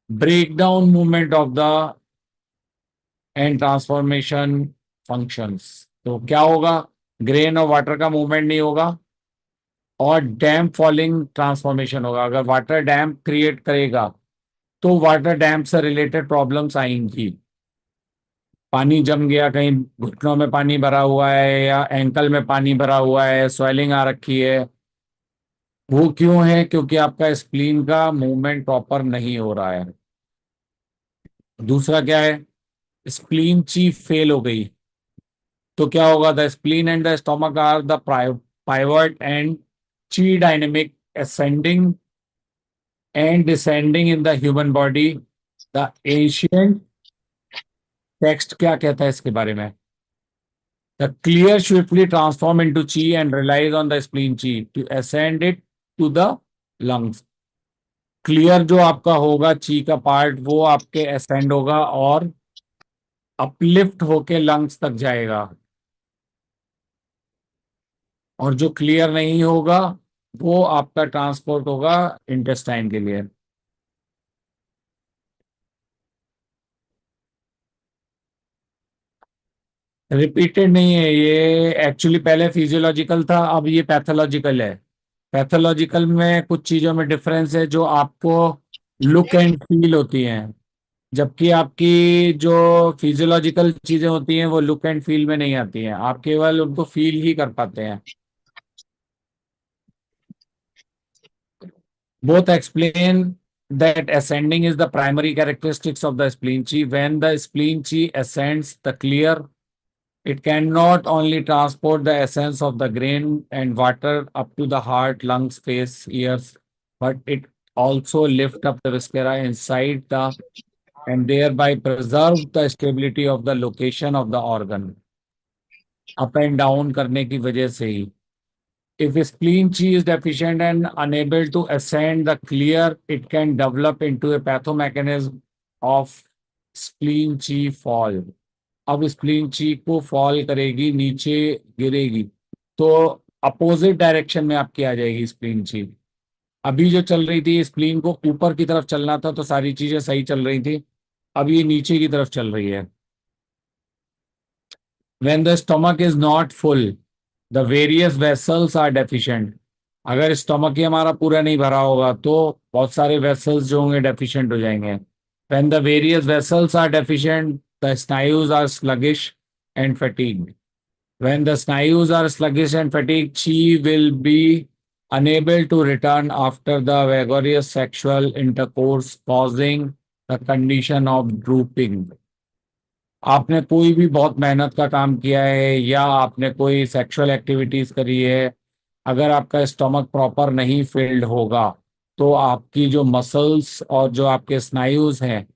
breakdown movement of the and transformation functions. तो क्या होगा? Grain और water का movement नहीं होगा, और डैम्प falling transformation होगा। अगर वाटर डैम्प क्रिएट करेगा तो वाटर डैम्प से रिलेटेड प्रॉब्लम्स आएंगी। पानी जम गया, कहीं घुटनों में पानी भरा हुआ है या एंकल में पानी भरा हुआ है, स्वेलिंग आ रखी है, वो क्यों है? क्योंकि आपका स्प्लीन का मूवमेंट प्रॉपर नहीं हो रहा है। दूसरा क्या है? स्प्लीन ची फेल हो गई तो क्या होगा? The spleen and the stomach are the pivot and chi dynamic ascending and descending in the human body. The ancient text क्या कहता है इसके बारे में? The clear swiftly transform into chi and relies on the spleen chi to ascend it to the lungs. Clear जो आपका होगा ची का पार्ट, वो आपके ascend होगा और अपलिफ्ट होके लंग्स तक जाएगा, और जो क्लियर नहीं होगा वो आपका ट्रांसपोर्ट होगा इंटेस्टाइन के लिए। रिपीटेड नहीं है ये, एक्चुअली पहले फिजियोलॉजिकल था, अब ये पैथोलॉजिकल है। पैथोलॉजिकल में कुछ चीजों में डिफरेंस है जो आपको लुक एंड फील होती हैं, जबकि आपकी जो फिजियोलॉजिकल चीजें होती हैं वो लुक एंड फील में नहीं आती हैं, आप केवल उनको फील ही कर पाते हैं। Both explain that ascending is the primary characteristics of the spleen chi. When the spleen chi ascends the clear, it cannot only transport the essence of the grain and water up to the heart, lungs, face, ears, but it also lift up the viscera inside the and thereby preserve the stability of the location of the organ. Up and down करने की वजह से ही. If spleen chi is deficient and unable to ascend the clear, it can develop into a pathomechanism of spleen chi fall. अब spleen ची को fall करेगी, नीचे गिरेगी, तो अपोजिट डायरेक्शन में आपकी आ जाएगी स्प्लीन ची. अभी जो चल रही थी, स्प्लीन को ऊपर की तरफ चलना था तो सारी चीजें सही चल रही थी, अब ये नीचे की तरफ चल रही है. When the stomach is not full, the various vessels are deficient. अगर स्टमक ही हमारा पूरा नहीं भरा होगा तो बहुत सारे वेसल्स जो होंगे डेफिशिएंट हो जाएंगे. When the various vessels are deficient, the snayus are sluggish and fatigued. When the snayus are sluggish and fatigued, chi will be unable to return after the vigorous sexual intercourse, causing the condition of drooping. आपने कोई भी बहुत मेहनत का काम किया है या आपने कोई सेक्सुअल एक्टिविटीज करी है, अगर आपका स्टमक प्रॉपर नहीं फिल्ड होगा तो आपकी जो मसल्स और जो आपके स्नायुज हैं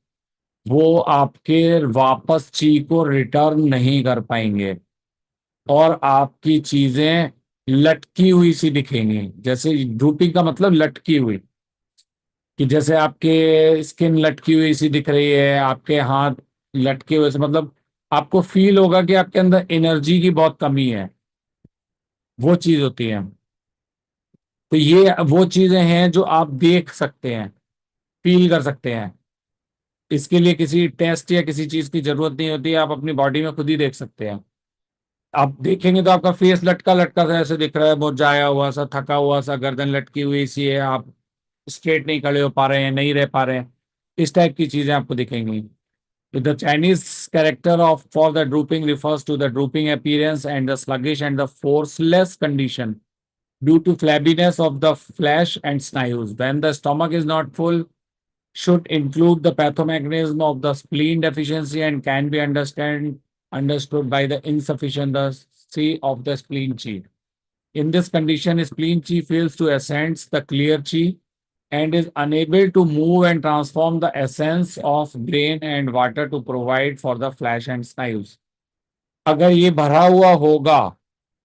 वो आपके वापस ची को रिटर्न नहीं कर पाएंगे और आपकी चीजें लटकी हुई सी दिखेंगी. जैसे ड्रूपिंग का मतलब लटकी हुई, कि जैसे आपके स्किन लटकी हुई सी दिख रही है, आपके हाथ लटके हुए से, मतलब आपको फील होगा कि आपके अंदर एनर्जी की बहुत कमी है, वो चीज होती है. तो ये वो चीजें हैं जो आप देख सकते हैं, फील कर सकते हैं. इसके लिए किसी टेस्ट या किसी चीज की जरूरत नहीं होती है, आप अपनी बॉडी में खुद ही देख सकते हैं. आप देखेंगे तो आपका फेस लटका लटका सा ऐसे दिख रहा है, बहुत जाया हुआ सा, थका हुआ सा, गर्दन लटकी हुई सी है, आप स्ट्रेट नहीं खड़े हो पा रहे हैं, नहीं रह पा रहे हैं, इस टाइप की चीजें आपको दिखेंगी. The Chinese character of for the drooping refers to the drooping appearance and the sluggish and the forceless condition due to flabbiness of the flesh and snayus. When the stomach is not full, should include the pathomechanism of the spleen deficiency and can be understood by the insufficiency of the spleen chi. In this condition, spleen chi fails to ascend the clear chi and is unable to move and transform the essence of grain and water to provide for the flesh and snayus. अगर ये भरा हुआ होगा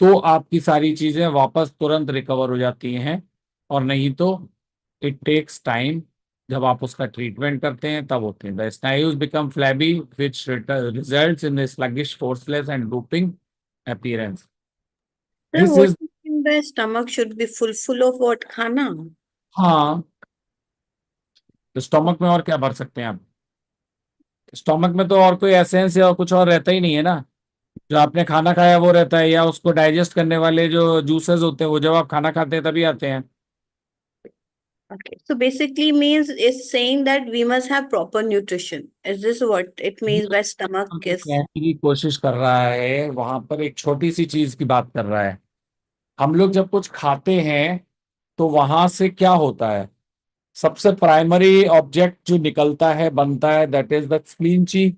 तो आपकी सारी चीजें वापस तुरंत रिकवर हो जाती हैं, और नहीं तो इट टेक्स टाइम. जब आप उसका ट्रीटमेंट करते हैं तब होते हैं. The snayus become flabby, which results in the sluggish, forceless and drooping appearance. Sir, This what is, do you mean by stomach should be full of what? खाना? हाँ, तो स्टोमक में और क्या भर सकते हैं आप? स्टोमक में तो और कोई एसेंस या कुछ और रहता ही नहीं है ना. जो आपने खाना खाया वो रहता है, या उसको डाइजेस्ट करने वाले जो जूसेस होते हैं वो जब आप खाना खाते हैं तभी आते हैं. Okay, so basically means it's saying that we must have proper nutrition. Is this what it means by stomach is? कहने की कोशिश कर रहा है, वहां पर एक छोटी सी चीज की बात कर रहा है. हम लोग जब कुछ खाते हैं तो वहां से क्या होता है, सबसे प्राइमरी ऑब्जेक्ट जो निकलता है, बनता है, दैट इज द स्प्लीन ची,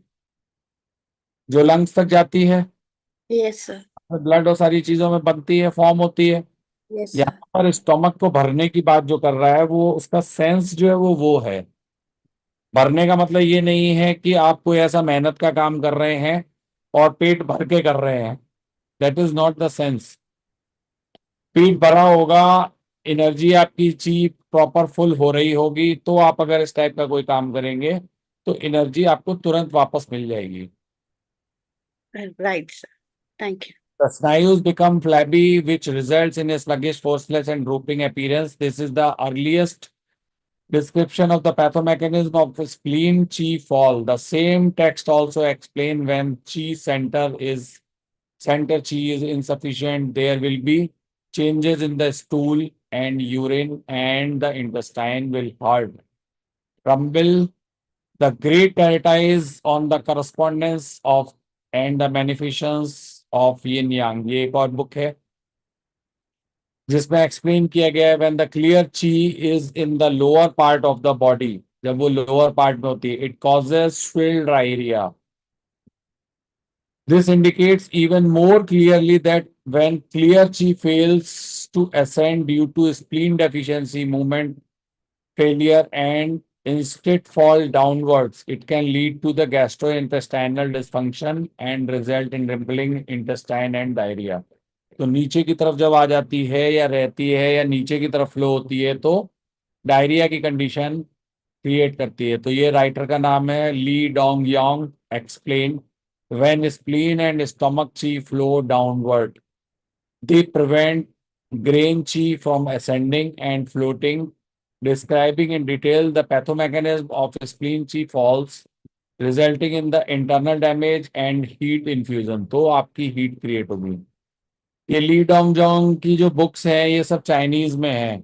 जो लंग्स तक जाती है, Yes, sir. ब्लड और सारी चीजों में बनती है, फॉर्म होती है. Yes, sir. यहाँ पर स्टोमक को भरने की बात जो कर रहा है वो उसका सेंस जो है वो है. भरने का मतलब ये नहीं है कि आप कोई ऐसा मेहनत का काम कर रहे हैं और पेट भर के कर रहे हैं, that is not the sense. पेट भरा होगा, एनर्जी आपकी ची प्रॉपर फुल हो रही होगी, तो आप अगर इस टाइप का कोई काम करेंगे तो एनर्जी आपको तुरंत वापस मिल जाएगी. Right, sir. Thank you. The snayus become flabby, which results in a sluggish, forceless, and drooping appearance. This is the earliest description of the pathomechanism of spleen chi fall. The same text also explain when center chi is insufficient, there will be changes in the stool and urine, and the intestine will hurt, rumble. The great treatise on the correspondence of and the manifestations of yin yang, ये एक और book है जिसमें explain किया गया है when the clear chi is in the lower part of the body, जब वो लोअर पार्ट में होती है, it causes swilled diarrhoea. This indicates even more clearly that when clear chi fails to ascend due to spleen deficiency, movement failure, and instead fall downwards, it can lead to the gastrointestinal dysfunction and result in rippling intestine and diarrhea. तो नीचे की तरफ जब आ जाती है या रहती है या नीचे की तरफ फ्लो होती है तो डायरिया की कंडीशन क्रिएट करती है. तो ये राइटर का नाम है Li Dong Yong. Explain when spleen and stomach chi flow downward, they prevent grain chi from ascending and floating, describing in detail the pathomechanism of spleen chi falls, resulting in the internal damage and heat infusion. तो आपकी heat create होगी. ये ली Dong Jong की जो books हैं ये सब Chinese में है.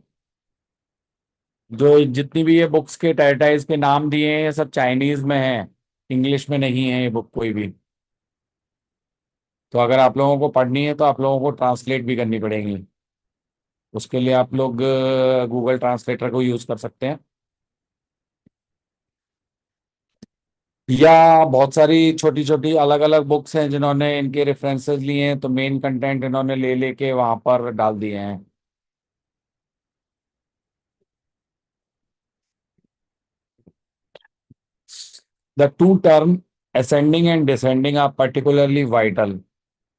जो जितनी भी ये बुक्स के टाइटाइज के नाम दिए हैं ये सब चाइनीज में है, इंग्लिश में नहीं है ये बुक कोई भी. तो अगर आप लोगों को पढ़नी है तो आप लोगों को ट्रांसलेट भी करनी पड़ेगी. उसके लिए आप लोग गूगल ट्रांसलेटर को यूज कर सकते हैं, या बहुत सारी छोटी छोटी अलग अलग बुक्स हैं जिन्होंने इनके रेफरेंसेस लिए हैं तो मेन कंटेंट इन्होंने ले लेके वहां पर डाल दिए हैं. The two terms ascending and descending are particularly vital.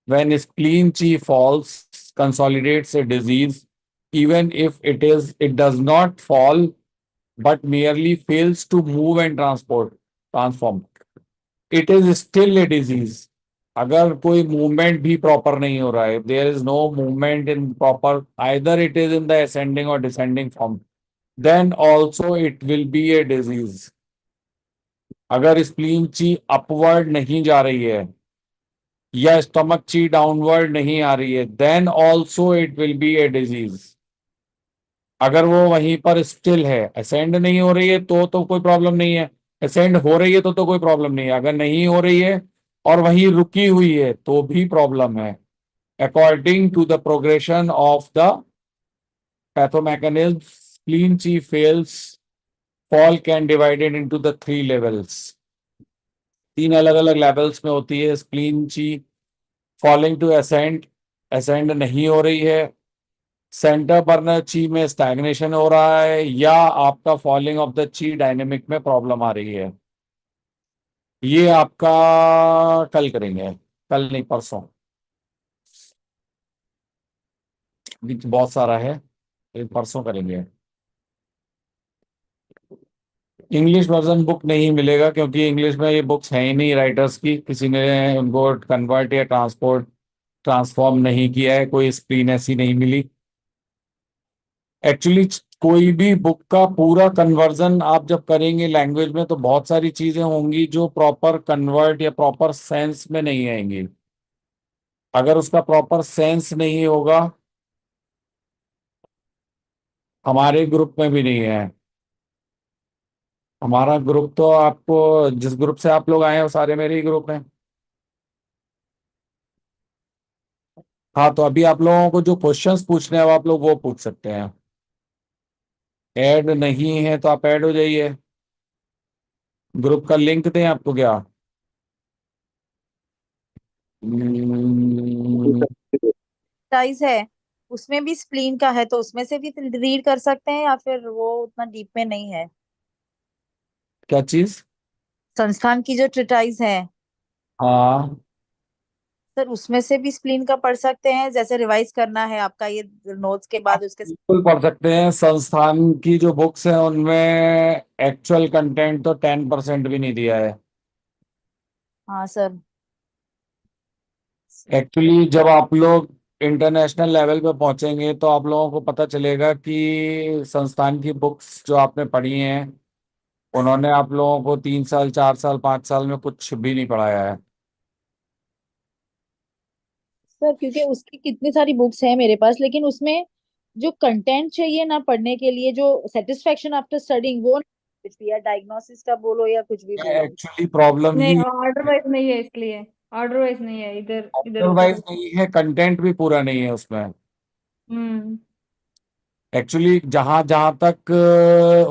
When spleen chi falls, consolidates a disease, even if it does not fall, but merely fails to move and transform. It is still a disease. अगर कोई movement भी proper नहीं हो रहा है, there is no movement in proper, either it is in the ascending or descending form, then also it will be a disease. अगर spleen ची upward नहीं जा रही है या स्टमक ची डाउनवर्ड नहीं आ रही है, then also it will be a disease. अगर वो वहीं पर स्टिल है, असेंड नहीं हो रही है तो कोई प्रॉब्लम नहीं है, असेंड हो रही है तो कोई प्रॉब्लम नहीं है, अगर नहीं हो रही है और वहीं रुकी हुई है तो भी प्रॉब्लम है. According to the progression of the pathomechanism, spleen chi fails fall can divided into the 3 levels. 3 अलग अलग लेवल्स में होती है spleen chi. Falling to ascend नहीं हो रही है, सेंटर बर्नर ची में स्टैग्नेशन हो रहा है, या आपका falling of the chi dynamic में प्रॉब्लम आ रही है. ये आपका कल करेंगे, कल नहीं परसों, बहुत सारा है, परसों करेंगे. इंग्लिश वर्जन बुक नहीं मिलेगा क्योंकि इंग्लिश में ये बुक्स हैं ही नहीं राइटर्स की, किसी ने उनको कन्वर्ट या ट्रांसफॉर्म नहीं किया है, कोई स्क्रीन ऐसी नहीं मिली. एक्चुअली कोई भी बुक का पूरा कन्वर्जन आप जब करेंगे लैंग्वेज में तो बहुत सारी चीजें होंगी जो प्रॉपर कन्वर्ट या प्रॉपर सेंस में नहीं आएंगी. अगर उसका प्रॉपर सेंस नहीं होगा, हमारे ग्रुप में भी नहीं है. हमारा ग्रुप तो आपको, जिस ग्रुप से आप लोग आए हैं वो सारे मेरे ही ग्रुप हैं. हाँ, तो अभी आप लोगों को जो क्वेश्चंस पूछने हैं वो आप लोग वो पूछ सकते हैं. ऐड नहीं है तो आप ऐड हो जाइए. ग्रुप का लिंक दें आपको क्या? साइज है उसमें भी स्प्लीन का है तो उसमें से भी रीड कर सकते हैं या फिर वो उतना डीप में नहीं है? क्या चीज? संस्थान की जो ट्रिटाइज है हाँ, सर, उसमें से भी स्प्लीन का पढ़ सकते हैं, जैसे रिवाइज करना है आपका ये नोट्स के बाद उसके बिल्कुल पढ़ सकते हैं. संस्थान की जो बुक्स हैं उनमें एक्चुअल कंटेंट तो 10% भी नहीं दिया है. हाँ सर. एक्चुअली जब आप लोग इंटरनेशनल लेवल पे पहुंचेंगे तो आप लोगों को पता चलेगा कि संस्थान की बुक्स जो आपने पढ़ी हैं उन्होंने आप लोगों को 3 साल 4 साल 5 साल में कुछ भी नहीं पढ़ाया है. सर क्योंकि उसकी कितनी सारी बुक्स हैं मेरे पास, लेकिन उसमें जो कंटेंट चाहिए ना पढ़ने के लिए, जो सेटिस्फेक्शन आफ्टर स्टडिंग, वो कुछ भी है, डायग्नोसिस का बोलो या कुछ भी बोलो. एक्चुअली प्रॉब्लम नहीं, ही ऑर्डर वाइज नहीं है, इसलिए ऑर्डर वाइज नहीं है, इधर इधर अदरवाइज नहीं है, कंटेंट भी पूरा नहीं है उसमें. हम्म एक्चुअली जहां जहां तक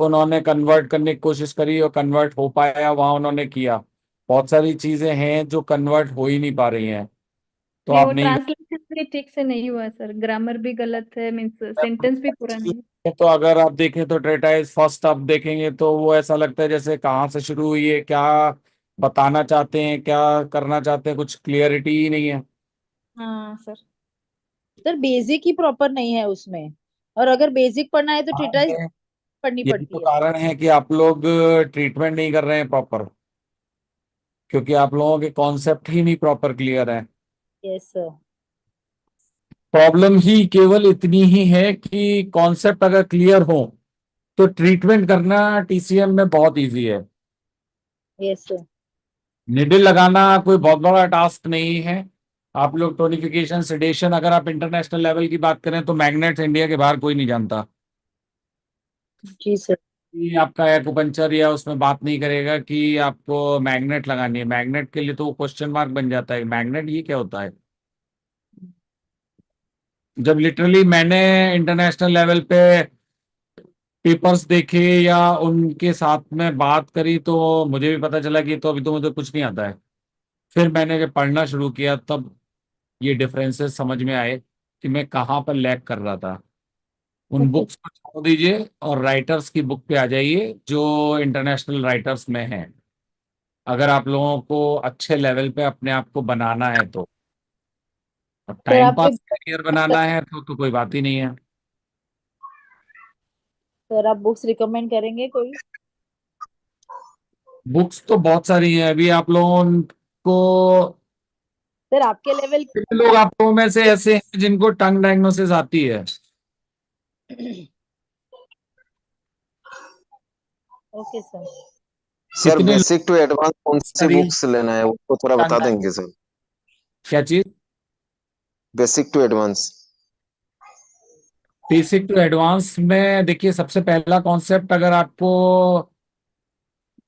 उन्होंने कन्वर्ट करने की कोशिश करी और कन्वर्ट हो पाया वहां उन्होंने किया। बहुत सारी चीजें हैं जो कन्वर्ट हो ही नहीं पा रही हैं, तो नहीं, आप वो नहीं। ट्रांसलेशन भी ठीक से नहीं हुआ सर, ग्रामर भी गलत है, मीन्स सेंटेंस भी पूरा नहीं है। तो अगर आप देखें तो ट्रेटाइज फर्स्ट आप देखेंगे तो वो ऐसा लगता है जैसे कहाँ से शुरू हुई है, क्या बताना चाहते हैं, क्या करना चाहते हैं, कुछ क्लियरिटी ही नहीं है। हाँ सर। सर बेसिक ही प्रॉपर नहीं है उसमें, और अगर बेसिक पढ़ना है तो हाँ, ट्रीटाइज पढ़नी यही तो पड़ती है। कारण है कि आप लोग ट्रीटमेंट नहीं कर रहे हैं प्रॉपर, क्योंकि आप लोगों के कॉन्सेप्ट ही नहीं प्रॉपर क्लियर है। Yes sir. प्रॉब्लम ही केवल इतनी ही है कि कॉन्सेप्ट अगर क्लियर हो तो ट्रीटमेंट करना टीसीएम में बहुत इजी है। Yes sir. निडिल लगाना कोई बहुत बड़ा टास्क नहीं है। आप लोग टोनिफिकेशन, सेडेशन, अगर आप इंटरनेशनल लेवल की बात करें तो मैग्नेट्स इंडिया के बाहर कोई नहीं जानता। जी सर। कि आपका एक्यूपंक्चर या उसमें बात नहीं करेगा कि आपको मैग्नेट लगानी है। मैग्नेट के लिए तो वो क्वेश्चन मार्क बन जाता है, मैग्नेट ये क्या होता है। जब लिटरली मैंने इंटरनेशनल लेवल पे पेपर्स देखे या उनके साथ में बात करी तो मुझे भी पता चला कि तो अभी तो मुझे कुछ नहीं आता है। फिर मैंने जब पढ़ना शुरू किया तब ये डिफरेंसेस समझ में आए कि मैं कहाँ पर लैग कर रहा था। उन ओके। बुक्स को छोड़ दीजिए और राइटर्स की बुक पे आ जाइए जो इंटरनेशनल राइटर्स में हैं। अगर आप लोगों को अच्छे लेवल पे अपने आप को बनाना है तो, अब सर टाइम आप कोई पास करियर बनाना है तो कोई बात ही नहीं है। सर आप बुक्स रिकमेंड करेंगे कोई? बुक्स तो बहुत सारी हैं। अभी आप लोगों को, सर आपके लेवल कितने लोग आप लोगों में से ऐसे हैं जिनको टंग डायग्नोसिस आती है? Okay sir. सर कितने बेसिक टू एडवांस कौन सी लोग बुक्स लेना है वो थोड़ा बता टंग, देंगे सर। क्या चीज? Basic to advance. Basic to advance में देखिए, सबसे पहला कॉन्सेप्ट अगर आपको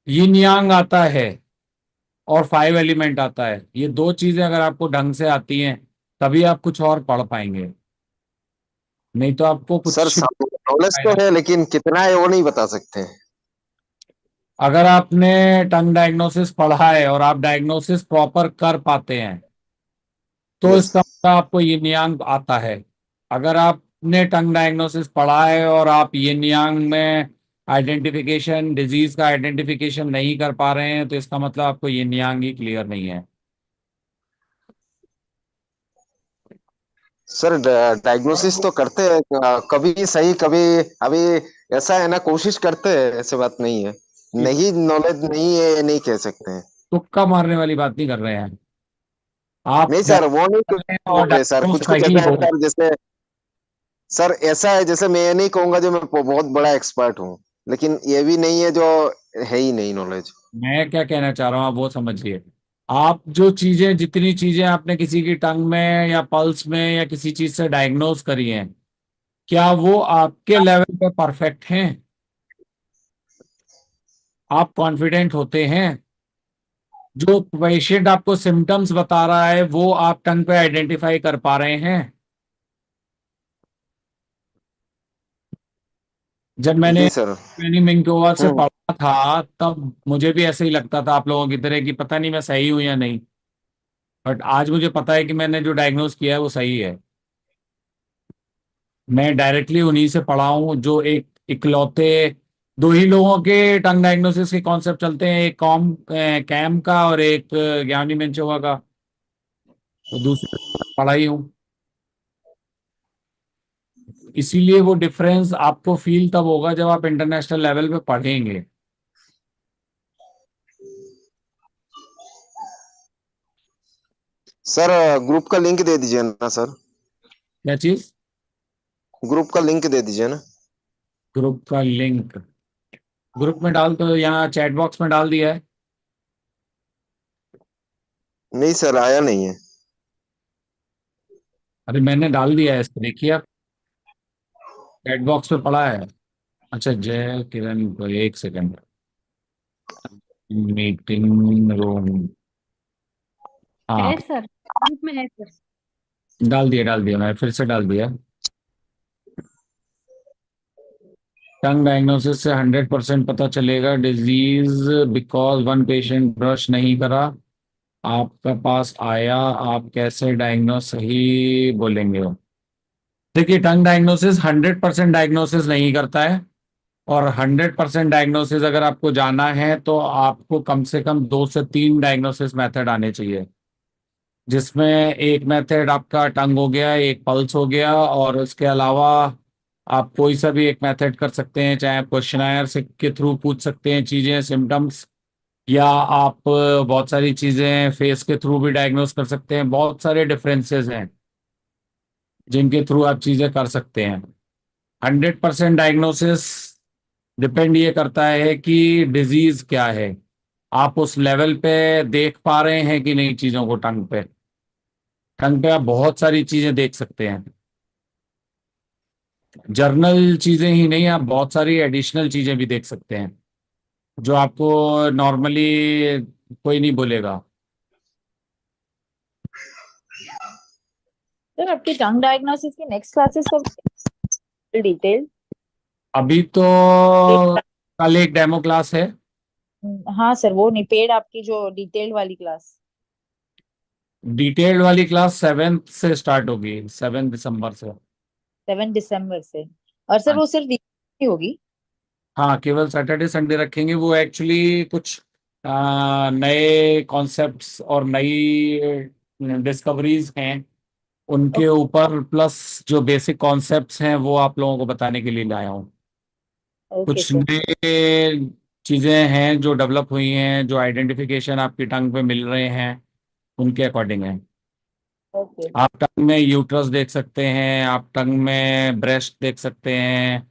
यिन यांग आता है और 5 एलिमेंट आता है, ये दो चीजें अगर आपको ढंग से आती हैं तभी आप कुछ और पढ़ पाएंगे, नहीं तो आपको सर कुछ नॉलेज तो फायदा। है लेकिन कितना है वो नहीं बता सकते। अगर आपने टंग डायग्नोसिस पढ़ा है और आप डायग्नोसिस प्रॉपर कर पाते हैं तो यस। इसका मतलब आपको यिन यांग आता है। अगर आपने टंग डायग्नोसिस पढ़ा है और आप यिन यांग में आइडेंटिफिकेशन, डिजीज का आइडेंटिफिकेशन नहीं कर पा रहे हैं तो इसका मतलब आपको यिन यांग ही क्लियर नहीं है। सर डायग्नोसिस तो करते हैं कभी सही कभी। अभी ऐसा है ना, कोशिश करते हैं, ऐसे बात नहीं है। नहीं नॉलेज नहीं है ये नहीं कह सकते हैं। तुक्का मारने वाली बात नहीं कर रहे हैं आप। नहीं सर वो नहीं डायग्नोस करें बोल और रहे सर, डायग्नोस कुछ कुछ सही ऐसा है हो। सर जैसे। सर ऐसा है जैसे मैं ये नहीं कहूंगा जो मैं बहुत बड़ा एक्सपर्ट हूँ, लेकिन ये भी नहीं है जो है ही नहीं नॉलेज। मैं क्या कहना चाह रहा हूँ आप वो समझिए। आप जो चीजें, जितनी चीजें आपने किसी की टंग में या पल्स में या किसी चीज से डायग्नोस करी हैं, क्या वो आपके लेवल पे परफेक्ट हैं? आप कॉन्फिडेंट होते हैं? जो पेशेंट आपको सिम्टम्स बता रहा है वो आप टंग पे आइडेंटिफाई कर पा रहे हैं? जब मैंने जी सर। मैनी मिंकोवा से हम्म। पढ़ा था तब मुझे भी ऐसे ही लगता था आप लोगों की तरह कि पता नहीं मैं सही हूं या नहीं। बट आज मुझे पता है कि मैंने जो डायग्नोस किया है वो सही है। मैं डायरेक्टली उन्हीं से पढ़ा हूँ जो एक इकलौते दो ही लोगों के टंग डायग्नोसिस के कॉन्सेप्ट चलते हैं, एक कैम का और एक ज्ञानी मेंचोवा का। तो दूसरे पढ़ा ही हूँ, इसीलिए वो डिफरेंस आपको फील तब होगा जब आप इंटरनेशनल लेवल पे पढ़ेंगे। सर ग्रुप का लिंक दे दीजिए ना सर। क्या चीज? ग्रुप का लिंक दे दीजिए ना। ग्रुप का लिंक ग्रुप में डाल तो यहाँ चैट बॉक्स में डाल दिया है। नहीं सर आया नहीं है। अरे मैंने डाल दिया है, इसको देखिए आप, चैट बॉक्स में पड़ा है। अच्छा, जय किरण को एक सेकंड, मीटिंग रूम, हाँ है सर, ग्रुप में है सर। डाल दिया मैं फिर से डाल दिया। टंग डायग्नोसिस से 100% पता चलेगा disease because one patient brush नहीं करा, आपका पास आया, आप कैसे डायग्नोस सही बोलेंगे हो? देखिए, टंग डायग्नोसिस 100% डायग्नोसिस नहीं करता है, और 100% डायग्नोसिस अगर आपको जाना है तो आपको कम से कम 2 से 3 डायग्नोसिस मेथड आने चाहिए, जिसमें एक मेथड आपका टंग हो गया, एक पल्स हो गया, और उसके अलावा आप कोई सा भी एक मेथड कर सकते हैं, चाहे आप क्वेश्चनायर से के थ्रू पूछ सकते हैं चीज़ें, सिम्टम्स, या आप बहुत सारी चीज़ें फेस के थ्रू भी डायग्नोस कर सकते हैं। बहुत सारे डिफरेंसेस हैं जिनके थ्रू आप चीज़ें कर सकते हैं। 100% डायग्नोसिस डिपेंड ये करता है कि डिजीज क्या है, आप उस लेवल पे देख पा रहे हैं कि नहीं चीज़ों को। टंग पे आप बहुत सारी चीज़ें देख सकते हैं, जर्नल चीज़ें ही नहीं, आप बहुत सारी एडिशनल चीज़ें भी देख सकते हैं जो आपको नॉर्मली कोई नहीं बोलेगा। सर आपकी टंग डायग्नोसिस की नेक्स्ट क्लासेस कब? डिटेल। अभी तो कल एक डेमो क्लास है। हाँ सर, वो नहीं पेड, आपकी जो डिटेल्ड वाली क्लास। डिटेल्ड वाली क्लास 7th से स्टार्ट होगी, 7 दिसंबर से। 7 दिसंबर से। और सर हाँ, वो सिर्फ वीक होगी? हाँ, केवल सैटरडे संडे रखेंगे। वो एक्चुअली कुछ नए कॉन्सेप्ट्स और नई डिस्कवरीज हैं उनके ऊपर, प्लस जो बेसिक कॉन्सेप्ट्स हैं वो आप लोगों को बताने के लिए लाया हूँ। ओके कुछ सर। नए चीज़ें हैं जो डेवलप हुई हैं, जो आइडेंटिफिकेशन आपकी टंग पे मिल रहे हैं उनके अकॉर्डिंग है। ओके आप टंग में यूट्रस देख सकते हैं, आप टंग में ब्रेस्ट देख सकते हैं,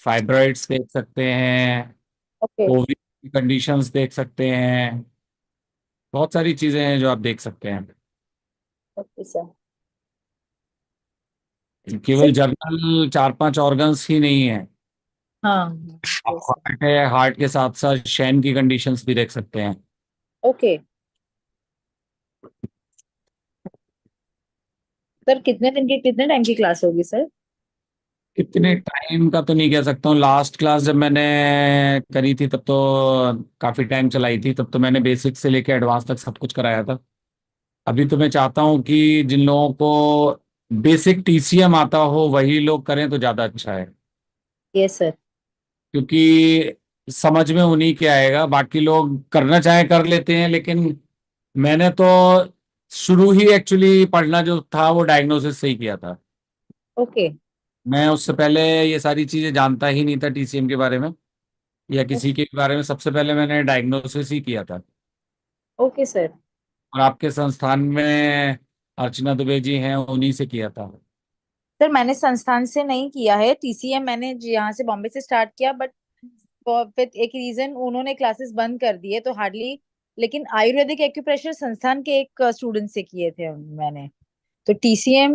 फाइब्रॉइड्स देख सकते हैं, ओके ओवरी की कंडीशंस देख सकते हैं। बहुत सारी चीज़ें हैं जो आप देख सकते हैं। Okay sir. केवल सर जर्नल 4-5 ऑर्गन्स ही नहीं है, हाँ। आप यस सर। हार्ट है, हार्ट के साथ साथ शैन की कंडीशंस भी देख सकते हैं। ओके सर, कितने टाइम की क्लास होगी सर? कितने टाइम का तो नहीं कह सकता हूँ। लास्ट क्लास जब मैंने करी थी तब तो काफ़ी टाइम चलाई थी, तब तो मैंने बेसिक से लेके एडवांस तक सब कुछ कराया था। अभी तो मैं चाहता हूँ कि जिन लोगों को बेसिक टीसीएम आता हो वही लोग करें तो ज़्यादा अच्छा है, यस सर। क्योंकि समझ में उन्हीं के आएगा। बाकी लोग करना चाहे कर लेते हैं, लेकिन मैंने तो शुरू ही एक्चुअली पढ़ना जो था वो डायग्नोसिस से ही किया था। ओके मैं उससे पहले ये सारी चीज़ें जानता ही नहीं था टीसीएम के बारे में या किसी के बारे में। सबसे पहले मैंने डायग्नोसिस ही किया था। Okay sir. और आपके संस्थान में अर्चना दुबे जी हैं, उन्हीं से किया था। सर मैंने संस्थान से नहीं किया है टीसीएम, मैंने यहाँ से बॉम्बे से स्टार्ट किया, बट फिर एक रीजन उन्होंने क्लासेस बंद कर दिए तो हार्डली। लेकिन आयुर्वेदिक एक्यूप्रेशर संस्थान के एक स्टूडेंट से किए थे मैंने, तो टीसीएम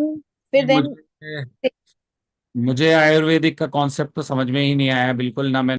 फिर देन। मुझे मुझे आयुर्वेदिक का कॉन्सेप्ट तो समझ में ही नहीं आया बिल्कुल ना। मैं